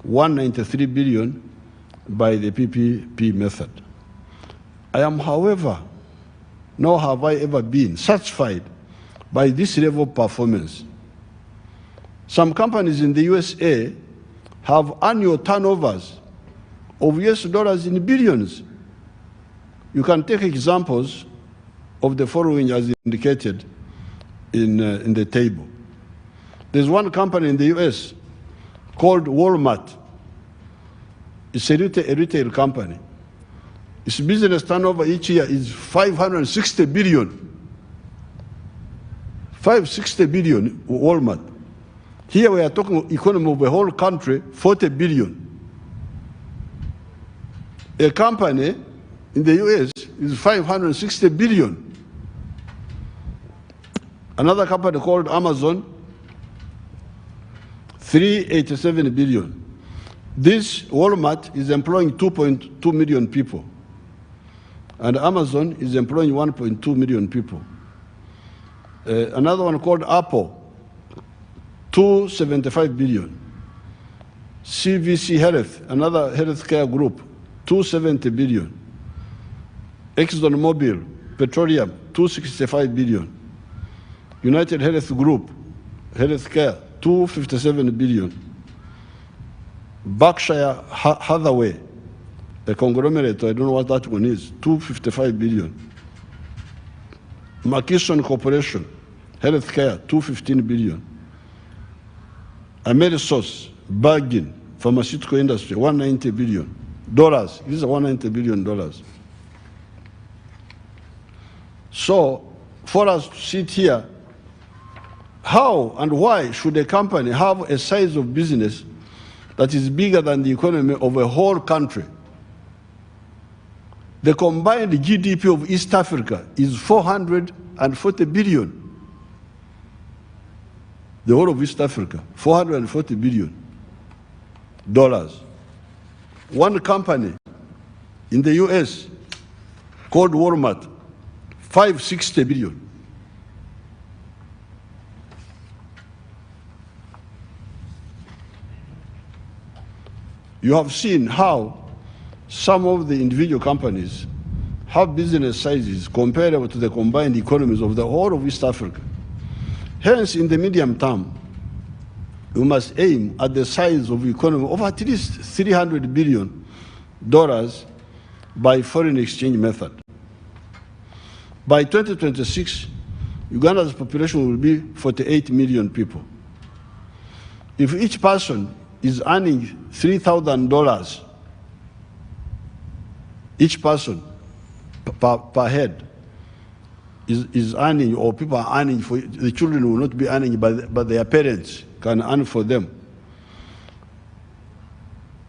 193 billion by the PPP method. I am, however, nor have I ever been satisfied by this level of performance. Some companies in the USA have annual turnovers of US dollars in billions. You can take examples of the following as indicated in the table. There's one company in the US called Walmart. It's a retail company. Its business turnover each year is 560 billion. 560 billion, Walmart. Here we are talking economy of the whole country, 40 billion. A company in the US is 560 billion. Another company called Amazon, 387 billion. This Walmart is employing 2.2 million people, and Amazon is employing 1.2 million people. Another one called Apple, 275 billion. CVC Health, another healthcare group, 270 billion. ExxonMobil Petroleum, 265 billion. United Health Group, healthcare, 257 billion. Berkshire Hathaway, a conglomerate, I don't know what that one is, 255 billion. McKesson Corporation, healthcare, 215 billion. Amerisource, Bergen, pharmaceutical industry, 190 billion dollars. These are 190 billion dollars. So, for us to sit here, how and why should a company have a size of business that is bigger than the economy of a whole country? The combined GDP of East Africa is 440 billion. The whole of East Africa, 440 billion dollars. One company in the US called Walmart, 560 billion. You have seen how some of the individual companies have business sizes comparable to the combined economies of the whole of East Africa. Hence, in the medium term, we must aim at the size of the economy of at least $300 billion by foreign exchange method. By 2026, Uganda's population will be 48 million people. If each person is earning $3,000, each person per head, is earning, or people are earning for, the children will not be earning, but their parents can earn for them.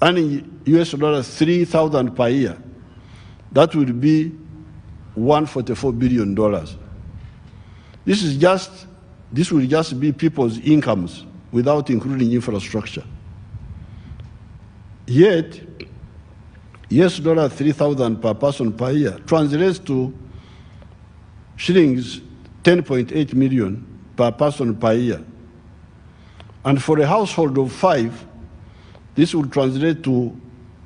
Earning US $3,000 per year, that would be $144 billion. This will just be people's incomes without including infrastructure. Yet, US $3,000 per person per year translates to shillings 10.8 million per person per year. And for a household of 5, this will translate to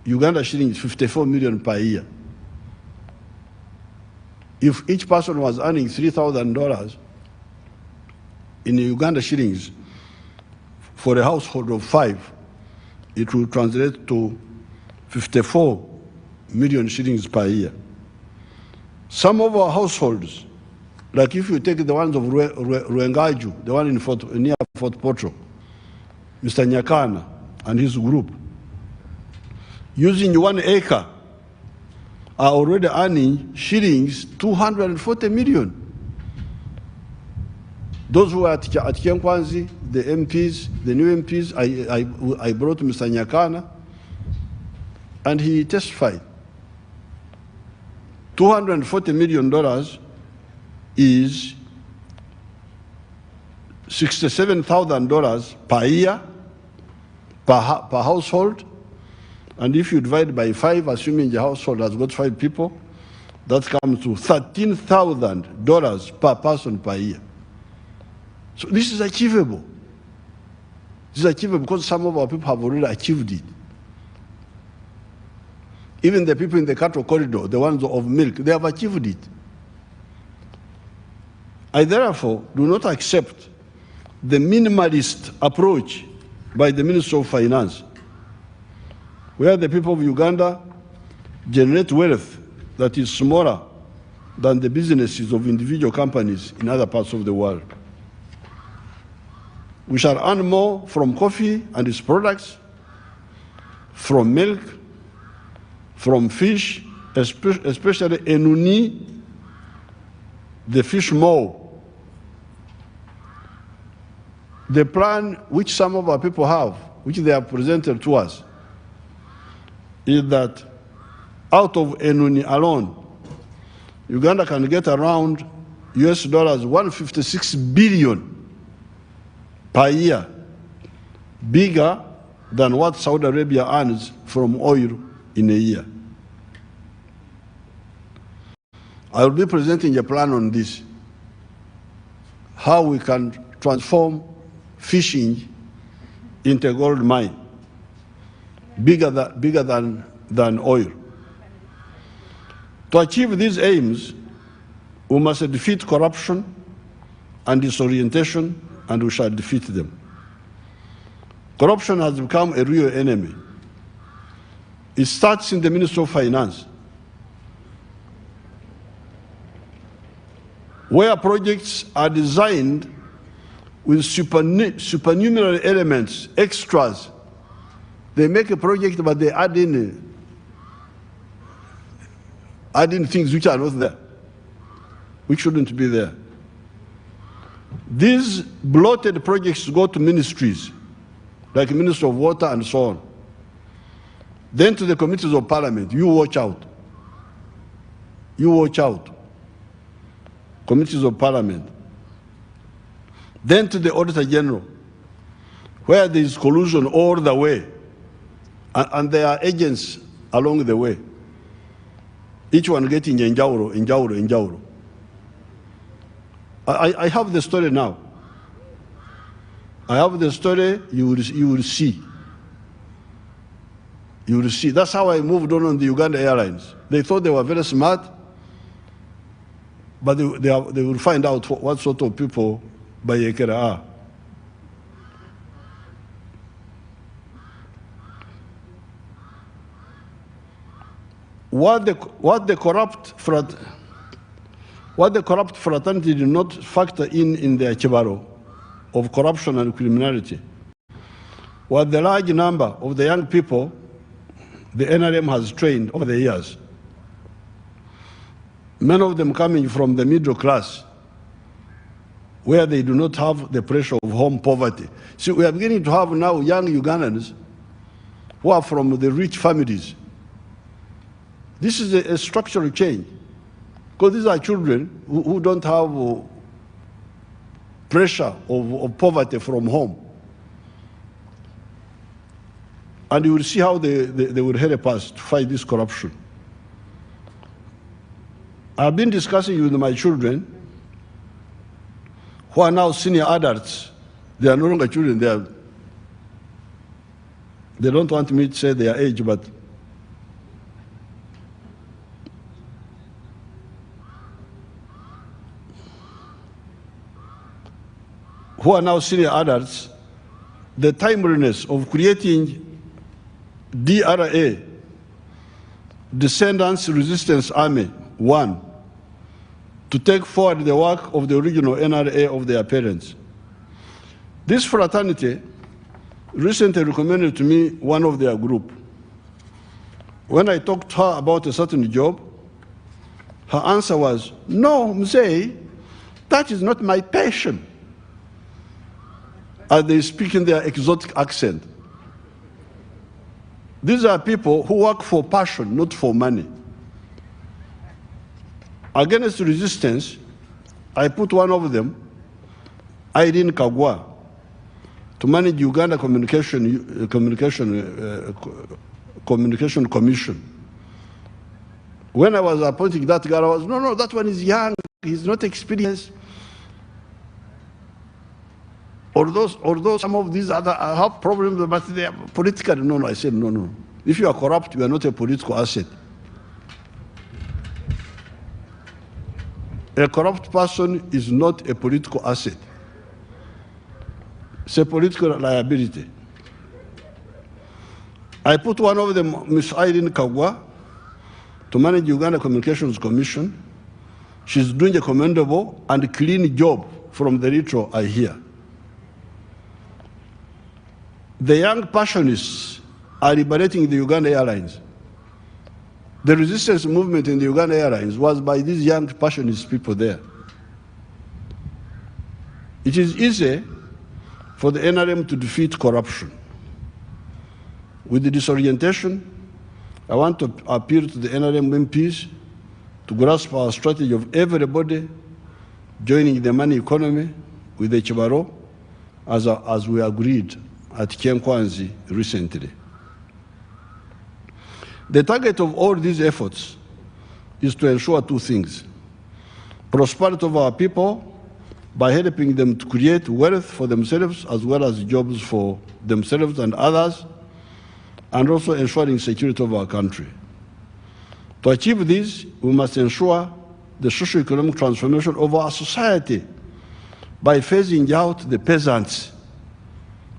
Uganda shillings 54 million per year. If each person was earning $3,000 in Uganda shillings for a household of 5, it will translate to 54 million shillings per year. Some of our households, like if you take the ones of Ruengaju, the one near Fort Portal, Mr. Nyakana and his group, using 1 acre, are already earning shillings 240 million. Those who are at Kyenkwanzi, the MPs, the new MPs, I brought Mr. Nyakana, and he testified. $240 million is $67,000 per year, per household. And if you divide by 5, assuming the household has got 5 people, that comes to $13,000 per person per year. So this is achievable. This is achievable because some of our people have already achieved it. Even the people in the cattle corridor, the ones of milk, they have achieved it. I therefore do not accept the minimalist approach by the Minister of Finance, where the people of Uganda generate wealth that is smaller than the businesses of individual companies in other parts of the world. We shall earn more from coffee and its products, from milk, from fish, especially enuni, the fish maw. The plan which some of our people have, which they have presented to us, is that out of enuni alone, Uganda can get around US $156 billion per year, bigger than what Saudi Arabia earns from oil in a year. I will be presenting a plan on this, how we can transform fishing into a gold mine, bigger than oil. To achieve these aims, we must defeat corruption and disorientation, and we shall defeat them. Corruption has become a real enemy. It starts in the Ministry of Finance, where projects are designed with supernumerary elements, extras. They make a project, but they add in things which are not there, which shouldn't be there. These bloated projects go to ministries, like Minister of Water and so on. Then to the committees of parliament. You watch out. You watch out. Committees of parliament. Then to the Auditor General, where there is collusion all the way, and there are agents along the way. Each one getting Njauro. I have the story now. I have the story, you will see. You will see. That's how I moved on the Uganda Airlines. They thought they were very smart, but they will find out what sort of people Bayekera are. What the corrupt fraternity did not factor in their chibaro of corruption and criminality was the large number of the young people the NRM has trained over the years. many of them coming from the middle class, where they do not have the pressure of home poverty. See, we are beginning to have now young Ugandans who are from the rich families. This is a structural change, because these are children who don't have pressure of poverty from home. And you will see how they will help us to fight this corruption. I've been discussing with my children who are now senior adults. They are no longer children. They don't want me to say their age, but who are now senior adults, the timeliness of creating DRA, Descendants Resistance Army 1, to take forward the work of the original NRA of their parents. This fraternity recently recommended to me one of their group. When I talked to her about a certain job, her answer was, "No, Mzee, that is not my passion," as they speak in their exotic accent. These are people who work for passion, not for money. Against resistance, I put one of them, Irene Kagwa, to manage Uganda Communication Commission. When I was appointing that guy, I was, no, that one is young, he's not experienced. Although some of these other have problems, but they are political. No, I said, no. If you are corrupt, you are not a political asset. A corrupt person is not a political asset. It's a political liability. I put one of them, Ms. Irene Kagwa, to manage Uganda Communications Commission. She's doing a commendable and clean job from the retro I hear. The young passionists are liberating the Uganda Airlines. The resistance movement in the Uganda Airlines was by these young passionist people there. It is easy for the NRM to defeat corruption. With the disorientation, I want to appeal to the NRM MPs to grasp our strategy of everybody joining the money economy with the Chibaro, as we agreed at Kyenkwanzi recently. The target of all these efforts is to ensure two things: prosperity of our people by helping them to create wealth for themselves as well as jobs for themselves and others, and also ensuring security of our country. To achieve this, we must ensure the socio-economic transformation of our society by phasing out the peasants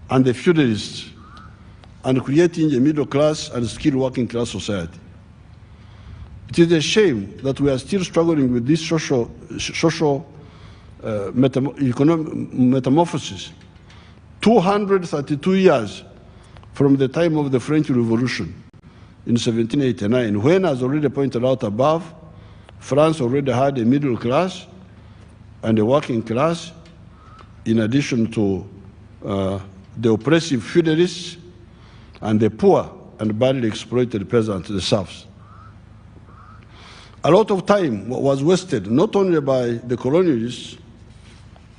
and the feudalists and creating a middle class and skilled working class society. It is a shame that we are still struggling with this economic metamorphosis 232 years from the time of the French Revolution in 1789, when, as already pointed out above, France already had a middle class and a working class, in addition to the oppressive feudalists and the poor and badly exploited peasants, the serfs. A lot of time was wasted, not only by the colonialists,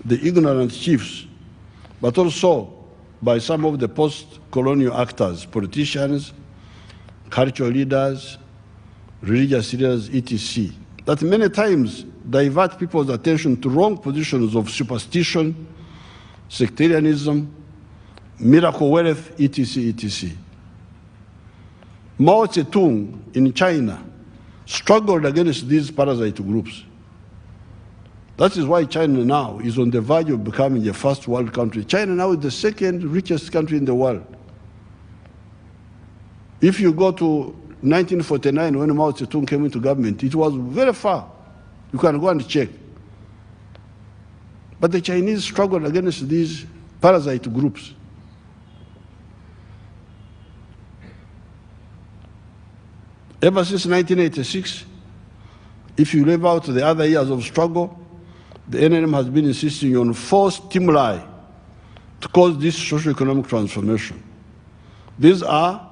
the ignorant chiefs, but also by some of the post-colonial actors, politicians, cultural leaders, religious leaders, etc., that many times divert people's attention to wrong positions of superstition, sectarianism, miracle wealth, etc., etc. Mao Zedong in China struggled against these parasite groups. That is why China now is on the verge of becoming a first world country. China now is the second richest country in the world. If you go to 1949, when Mao Zedong came into government, it was very far. You can go and check. But the Chinese struggled against these parasite groups. Ever since 1986, If you leave out the other years of struggle, the NRM has been insisting on 4 stimuli to cause this socio-economic transformation. These are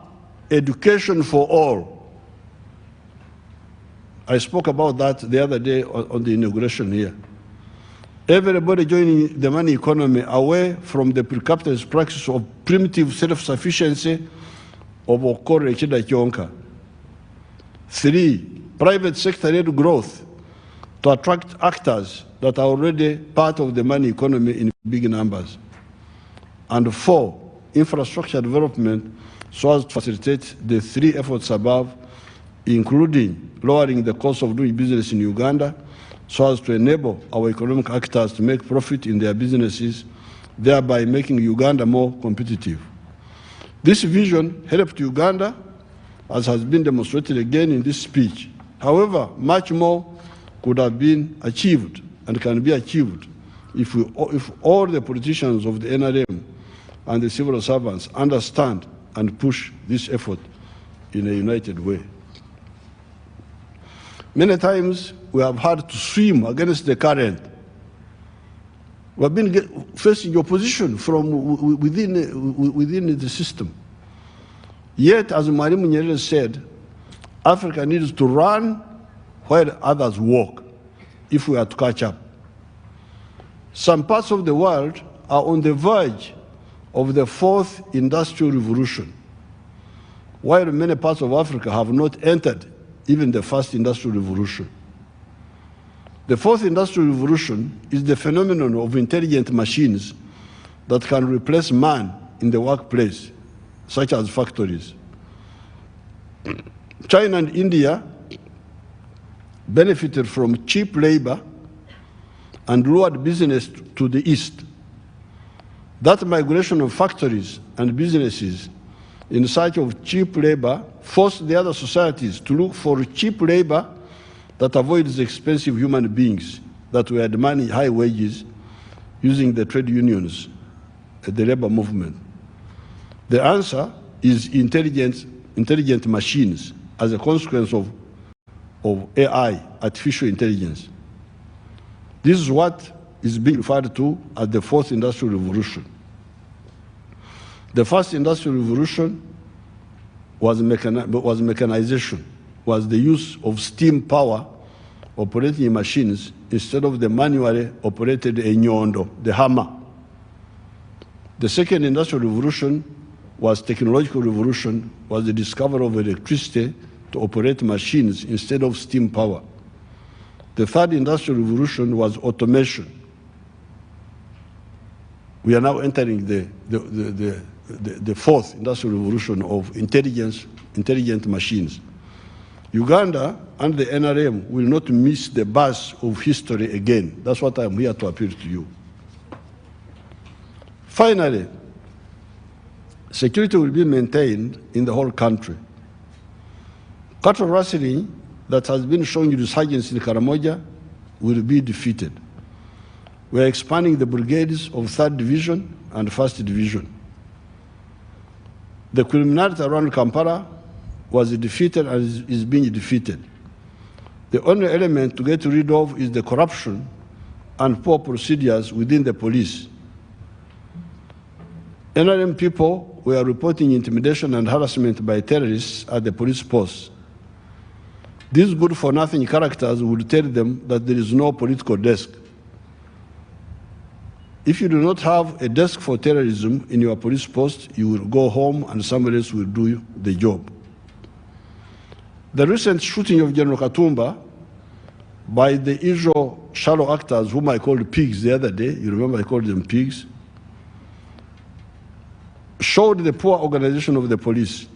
education for all. I spoke about that the other day on the inauguration here. Everybody joining the money economy away from the pre-capitalist practice of primitive self-sufficiency of Okore Chida Kionka. 3, private sector-led growth to attract actors that are already part of the money economy in big numbers. And 4, infrastructure development so as to facilitate the 3 efforts above, including lowering the cost of doing business in Uganda so as to enable our economic actors to make profit in their businesses, thereby making Uganda more competitive. This vision helped Uganda, as has been demonstrated again in this speech. However, much more could have been achieved and can be achieved if all the politicians of the NRM and the civil servants understand and push this effort in a united way. Many times we have had to swim against the current. We have been facing opposition from within the system. Yet, as Mwalimu Nyerere said, Africa needs to run while others walk if we are to catch up. Some parts of the world are on the verge of the 4th industrial revolution, while many parts of Africa have not entered even the 1st industrial revolution. The 4th industrial revolution is the phenomenon of intelligent machines that can replace man in the workplace, such as factories. China and India benefited from cheap labor and lured business to the east. That migration of factories and businesses in search of cheap labor forced the other societies to look for cheap labor that avoids expensive human beings that were demanding high wages using the trade unions, the labor movement. The answer is intelligent machines as a consequence of AI, artificial intelligence. This is what is being referred to as the 4th industrial revolution. The 1st industrial revolution was mechanization, was the use of steam power operating in machines instead of the manually operated enyondo, the hammer. The 2nd industrial revolution was technological revolution, was the discovery of electricity to operate machines instead of steam power. The 3rd industrial revolution was automation. We are now entering the 4th industrial revolution of intelligent machines. Uganda and the NRM will not miss the bus of history again. That's what I'm here to appeal to you. Finally, security will be maintained in the whole country. Cattle rustling that has been showing resurgence in Karamoja will be defeated. We are expanding the brigades of 3rd Division and 1st Division. The criminality around Kampala was defeated and is being defeated. The only element to get rid of is the corruption and poor procedures within the police. NRM people were reporting intimidation and harassment by terrorists at the police posts. These good-for-nothing characters would tell them that there is no political desk. If you do not have a desk for terrorism in your police post, you will go home and somebody else will do the job. The recent shooting of General Katumba by the usual shallow actors, whom I called pigs the other day, you remember I called them pigs, showed the poor organization of the police.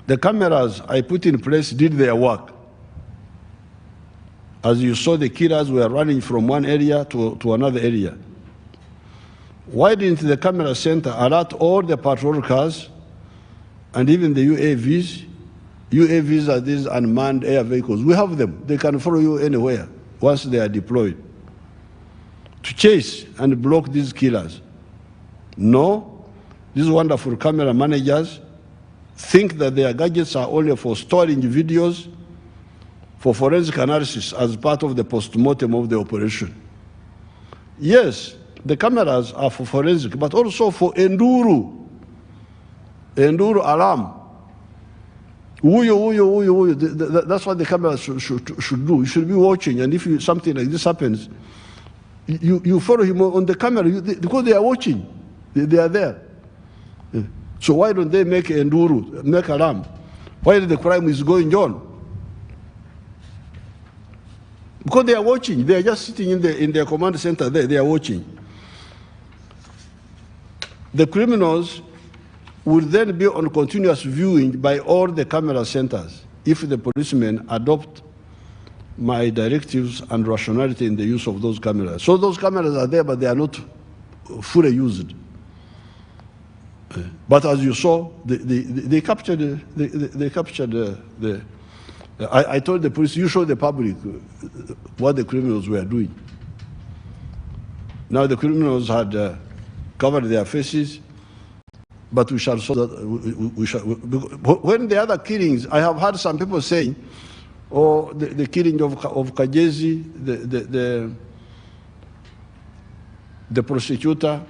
The cameras I put in place did their work. As you saw, the killers were running from one area to another area. Why didn't the camera center alert all the patrol cars and even the UAVs? UAVs are these unmanned air vehicles. We have them. They can follow you anywhere once they are deployed to chase and block these killers. No, these wonderful camera managers think that their gadgets are only for storing videos, for forensic analysis as part of the post-mortem of the operation. Yes, the cameras are for forensic, but also for Enduru alarm. That's what the cameras should do. You should be watching, and if something like this happens, you follow him on the camera because they are watching. They are there. So why don't they make Enduru, make alarm, while the crime is going on? Because they are watching. They are just sitting in their command center there. They are watching. The criminals will then be on continuous viewing by all the camera centers if the policemen adopt my directives and rationality in the use of those cameras. So those cameras are there, but they are not fully used. But as you saw, they captured I told the police, you show the public what the criminals were doing. Now the criminals had covered their faces, but we shall show that. When the other killings, I have heard some people saying, oh, the killing of Kajezi, the prosecutor,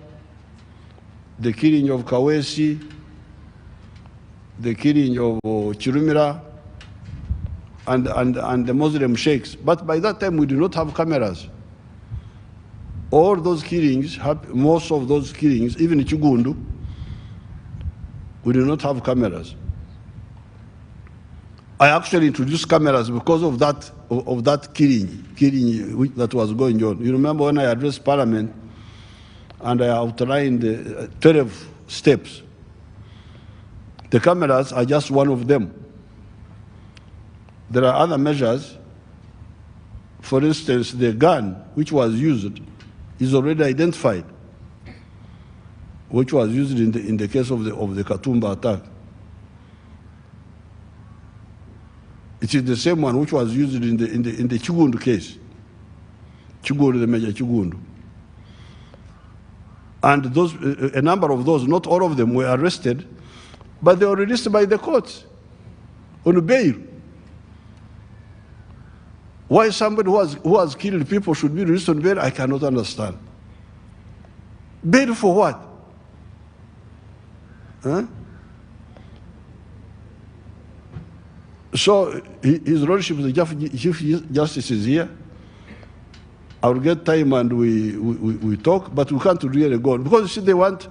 the killing of Kawesi, the killing of Chirumira, and the Muslim sheikhs. But by that time, we do not have cameras. All those killings, most of those killings, even in Chigundu, we do not have cameras. I actually introduced cameras because of that killing that was going on. You remember when I addressed Parliament and I outlined the 12 steps. The cameras are just one of them. There are other measures. For instance, the gun which was used is already identified, which was used in the case of the Katumba attack. It is the same one which was used in the Chigundu case. Chigundu, the Major Chigundu. And those, a number of those, not all of them, were arrested, but they were released by the courts on bail. Why somebody who has killed people should be released on bail, I cannot understand. Bail for what? Huh? So His Lordship, the Chief Justice, is here. I will get time and we talk, but we can't really go on. Because you see,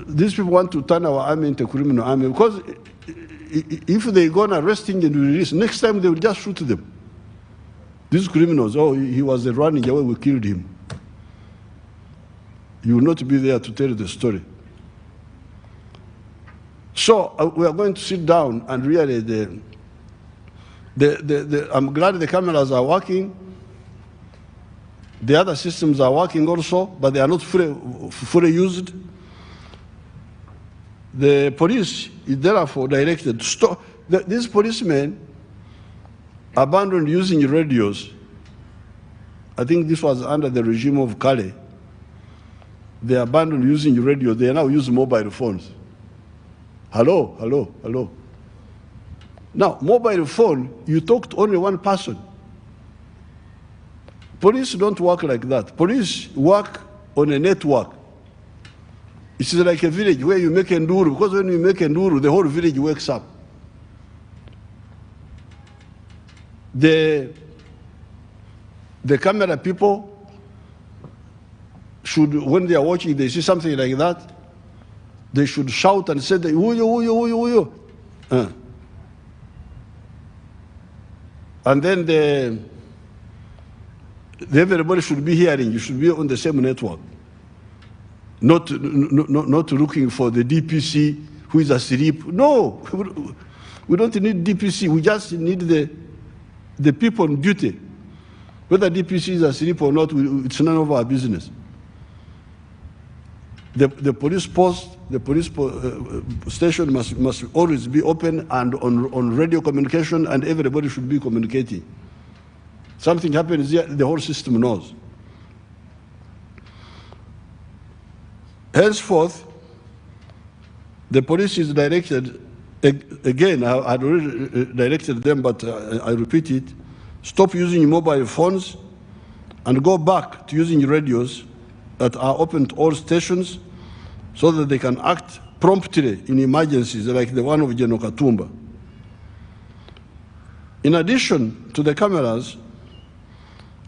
these people want to turn our army into a criminal army. Because if they go on arresting and release, next time they will just shoot them. These criminals, oh, he was running away, we killed him. You will not be there to tell the story. So we are going to sit down and really, I'm glad the cameras are working. The other systems are working also, but they are not fully used. The police is therefore directed to stop. These policemen abandoned using radios. I think this was under the regime of Kale. They abandoned using radio. They now use mobile phones. Hello, hello, hello. Now, mobile phone, you talk to only one person. Police don't work like that. Police work on a network. It's like a village where you make Enduru, because when you make Enduru, the whole village wakes up. The camera people should, when they are watching, they see something like that, they should shout and say, "Uyo, uyo, uyo, uyo." And then everybody should be hearing. You should be on the same network. Not looking for the DPC who is asleep. No, we don't need DPC. We just need the people on duty. Whether DPC is asleep or not, it's none of our business. The police post, the police station must always be open and on radio communication, and everybody should be communicating. Something happens here, the whole system knows. Henceforth, the police is directed Again, I had already directed them, but I repeat it. Stop using mobile phones and go back to using radios that are open to all stations so that they can act promptly in emergencies like the one of General Katumba. In addition to the cameras,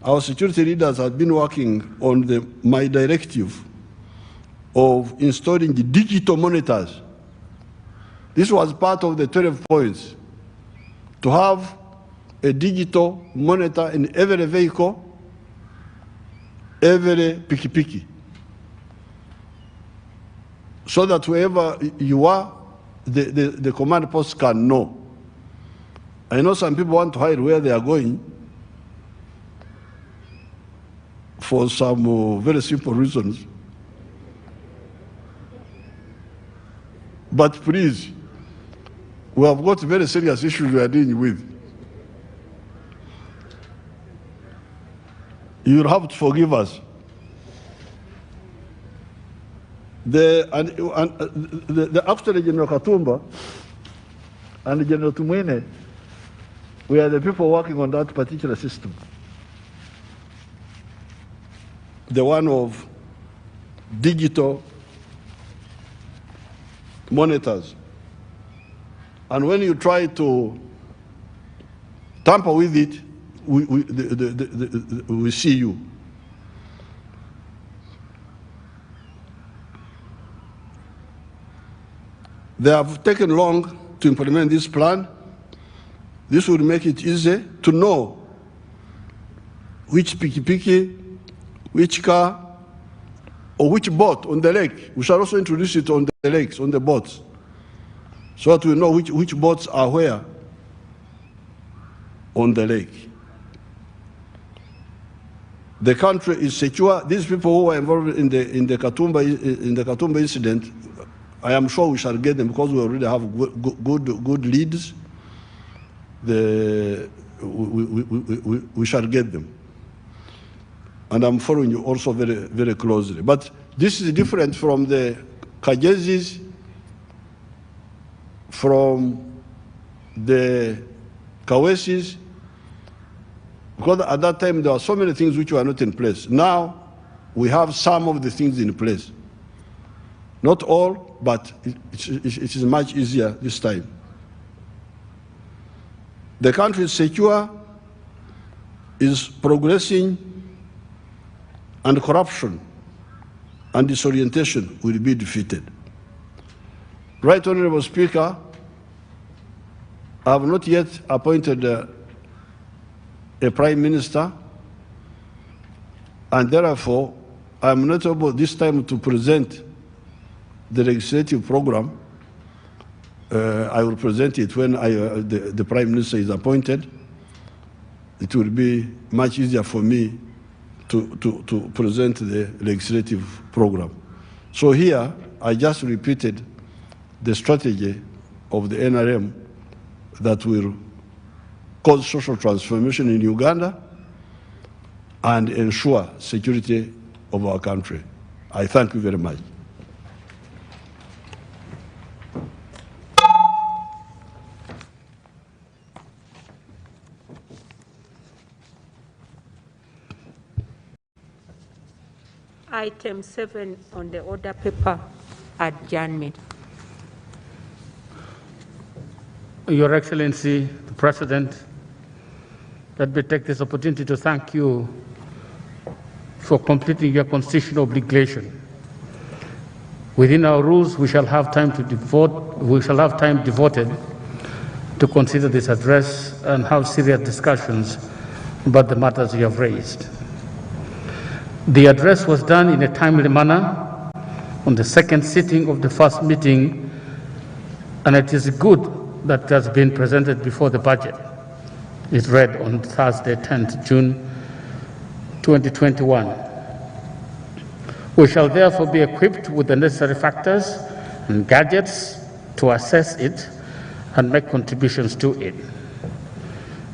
our security leaders have been working on my directive of installing the digital monitors. This was part of the 12 points, to have a digital monitor in every vehicle, every piki-piki, so that wherever you are, the command post can know. I know some people want to hide where they are going for some very simple reasons. But please, we have got very serious issues we are dealing with. You will have to forgive us. After General Katumba and General Tumwene, we are the people working on that particular system. The one of digital monitors. And when you try to tamper with it, we see you. They have taken long to implement this plan. This will make it easy to know which piki-piki, which car, or which boat on the lake. We shall also introduce it on the lakes, on the boats, so that we know which boats are where on the lake. The country is secure. These people who were involved in the Katumba incident, I am sure we shall get them because we already have good leads. We shall get them. And I'm following you also very, very closely. But this is different from the Kajezis, from the Kawesis, because at that time there were so many things which were not in place. Now we have some of the things in place. Not all, but it is much easier this time. The country is secure, is progressing, and corruption and disorientation will be defeated. Right Honorable Speaker, I have not yet appointed a Prime Minister, and therefore I am not able this time to present the legislative program. I will present it when the Prime Minister is appointed. It will be much easier for me to present the legislative program. So here, I just repeated the strategy of the NRM that will cause social transformation in Uganda and ensure security of our country. I thank you very much. Item 7 on the order paper, adjournment. Your Excellency, the President, let me take this opportunity to thank you for completing your constitutional obligation. Within our rules, we shall have time devoted to consider this address and have serious discussions about the matters you have raised. The address was done in a timely manner on the second sitting of the first meeting, and it is good that it has been presented before the budget is read on Thursday, 10th June 2021. We shall therefore be equipped with the necessary factors and gadgets to assess it and make contributions to it.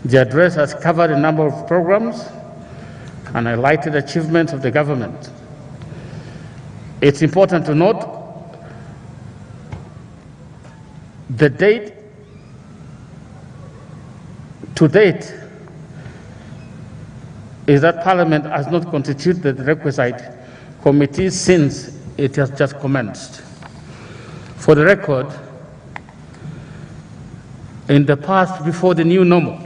The address has covered a number of programs and highlighted achievements of the government. It's important to note The date to date is that Parliament has not constituted the requisite committees since it has just commenced. For the record, in the past, before the new normal,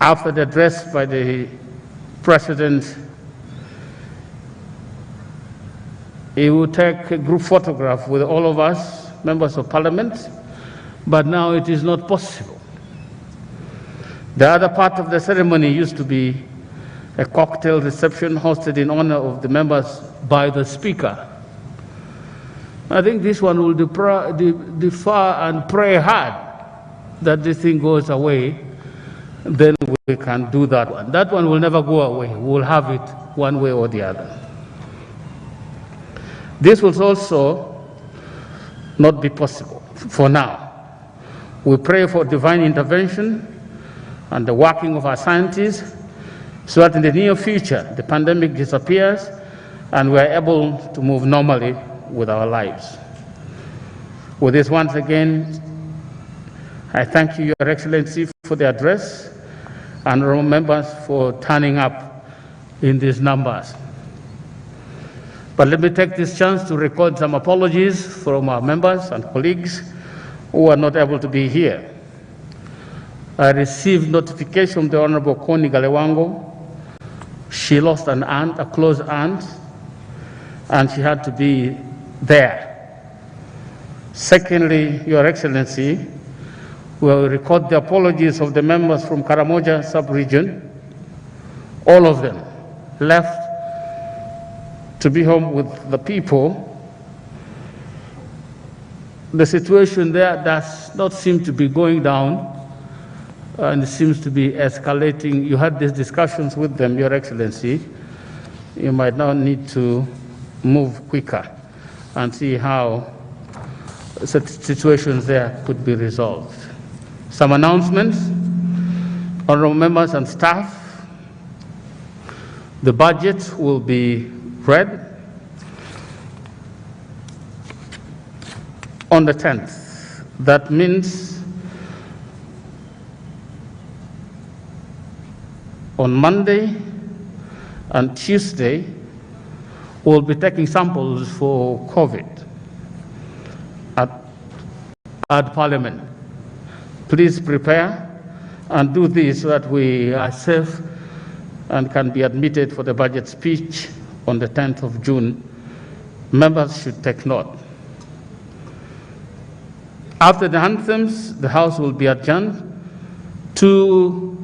after the address by the President, he would take a group photograph with all of us, members of Parliament, but now it is not possible. The other part of the ceremony used to be a cocktail reception hosted in honor of the members by the Speaker. I think this one will defer and pray hard that this thing goes away, then we can do that one. That one will never go away. We will have it one way or the other. This will also not be possible for now. We pray for divine intervention and the working of our scientists so that in the near future the pandemic disappears and we are able to move normally with our lives. With this, once again, I thank you, Your Excellency, for the address and honorable members for turning up in these numbers. But let me take this chance to record some apologies from our members and colleagues who are not able to be here. I received notification from the Honorable Connie Galewango. She lost an aunt, a close aunt, and she had to be there. Secondly, Your Excellency, we will record the apologies of the members from Karamoja sub-region. All of them left to be home with the people. The situation there does not seem to be going down, and it seems to be escalating. You had these discussions with them, Your Excellency. You might now need to move quicker and see how such situations there could be resolved. Some announcements, honorable members and staff. The budget will be read on the 10th. That means on Monday and Tuesday, we'll be taking samples for COVID at Parliament. Please prepare and do this so that we are safe and can be admitted for the budget speech on the 10th of June. Members should take note. After the anthems, the House will be adjourned to,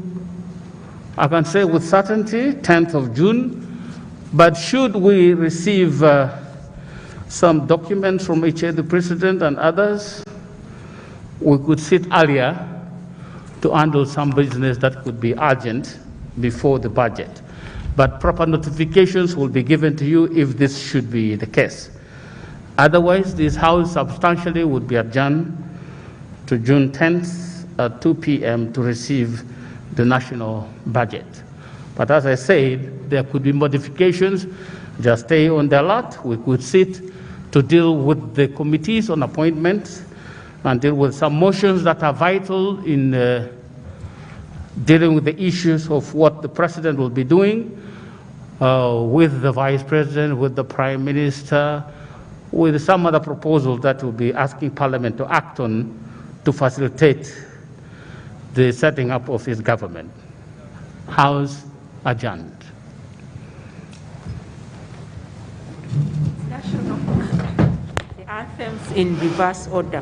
I can say with certainty, 10th of June, but should we receive some documents from the President and others, we could sit earlier to handle some business that could be urgent before the budget. But proper notifications will be given to you if this should be the case. Otherwise, this House substantially would be adjourned to June 10th at 2 p.m. to receive the national budget. But as I said, there could be modifications. Just stay on the alert. We could sit to deal with the committees on appointments and deal with some motions that are vital in dealing with the issues of what the President will be doing with the Vice President, with the Prime Minister, with some other proposals that will be asking Parliament to act on to facilitate the setting up of his government. House adjourned. The anthems in reverse order.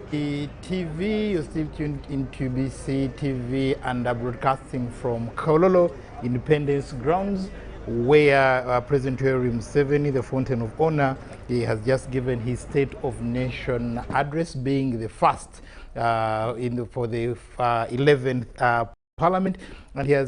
The TV, you're still tuned into BC TV and broadcasting from Kololo Independence Grounds, where President Yoweri Museveni, the Fountain of Honor, he has just given his State of Nation address, being the first for the 11th Parliament, and he has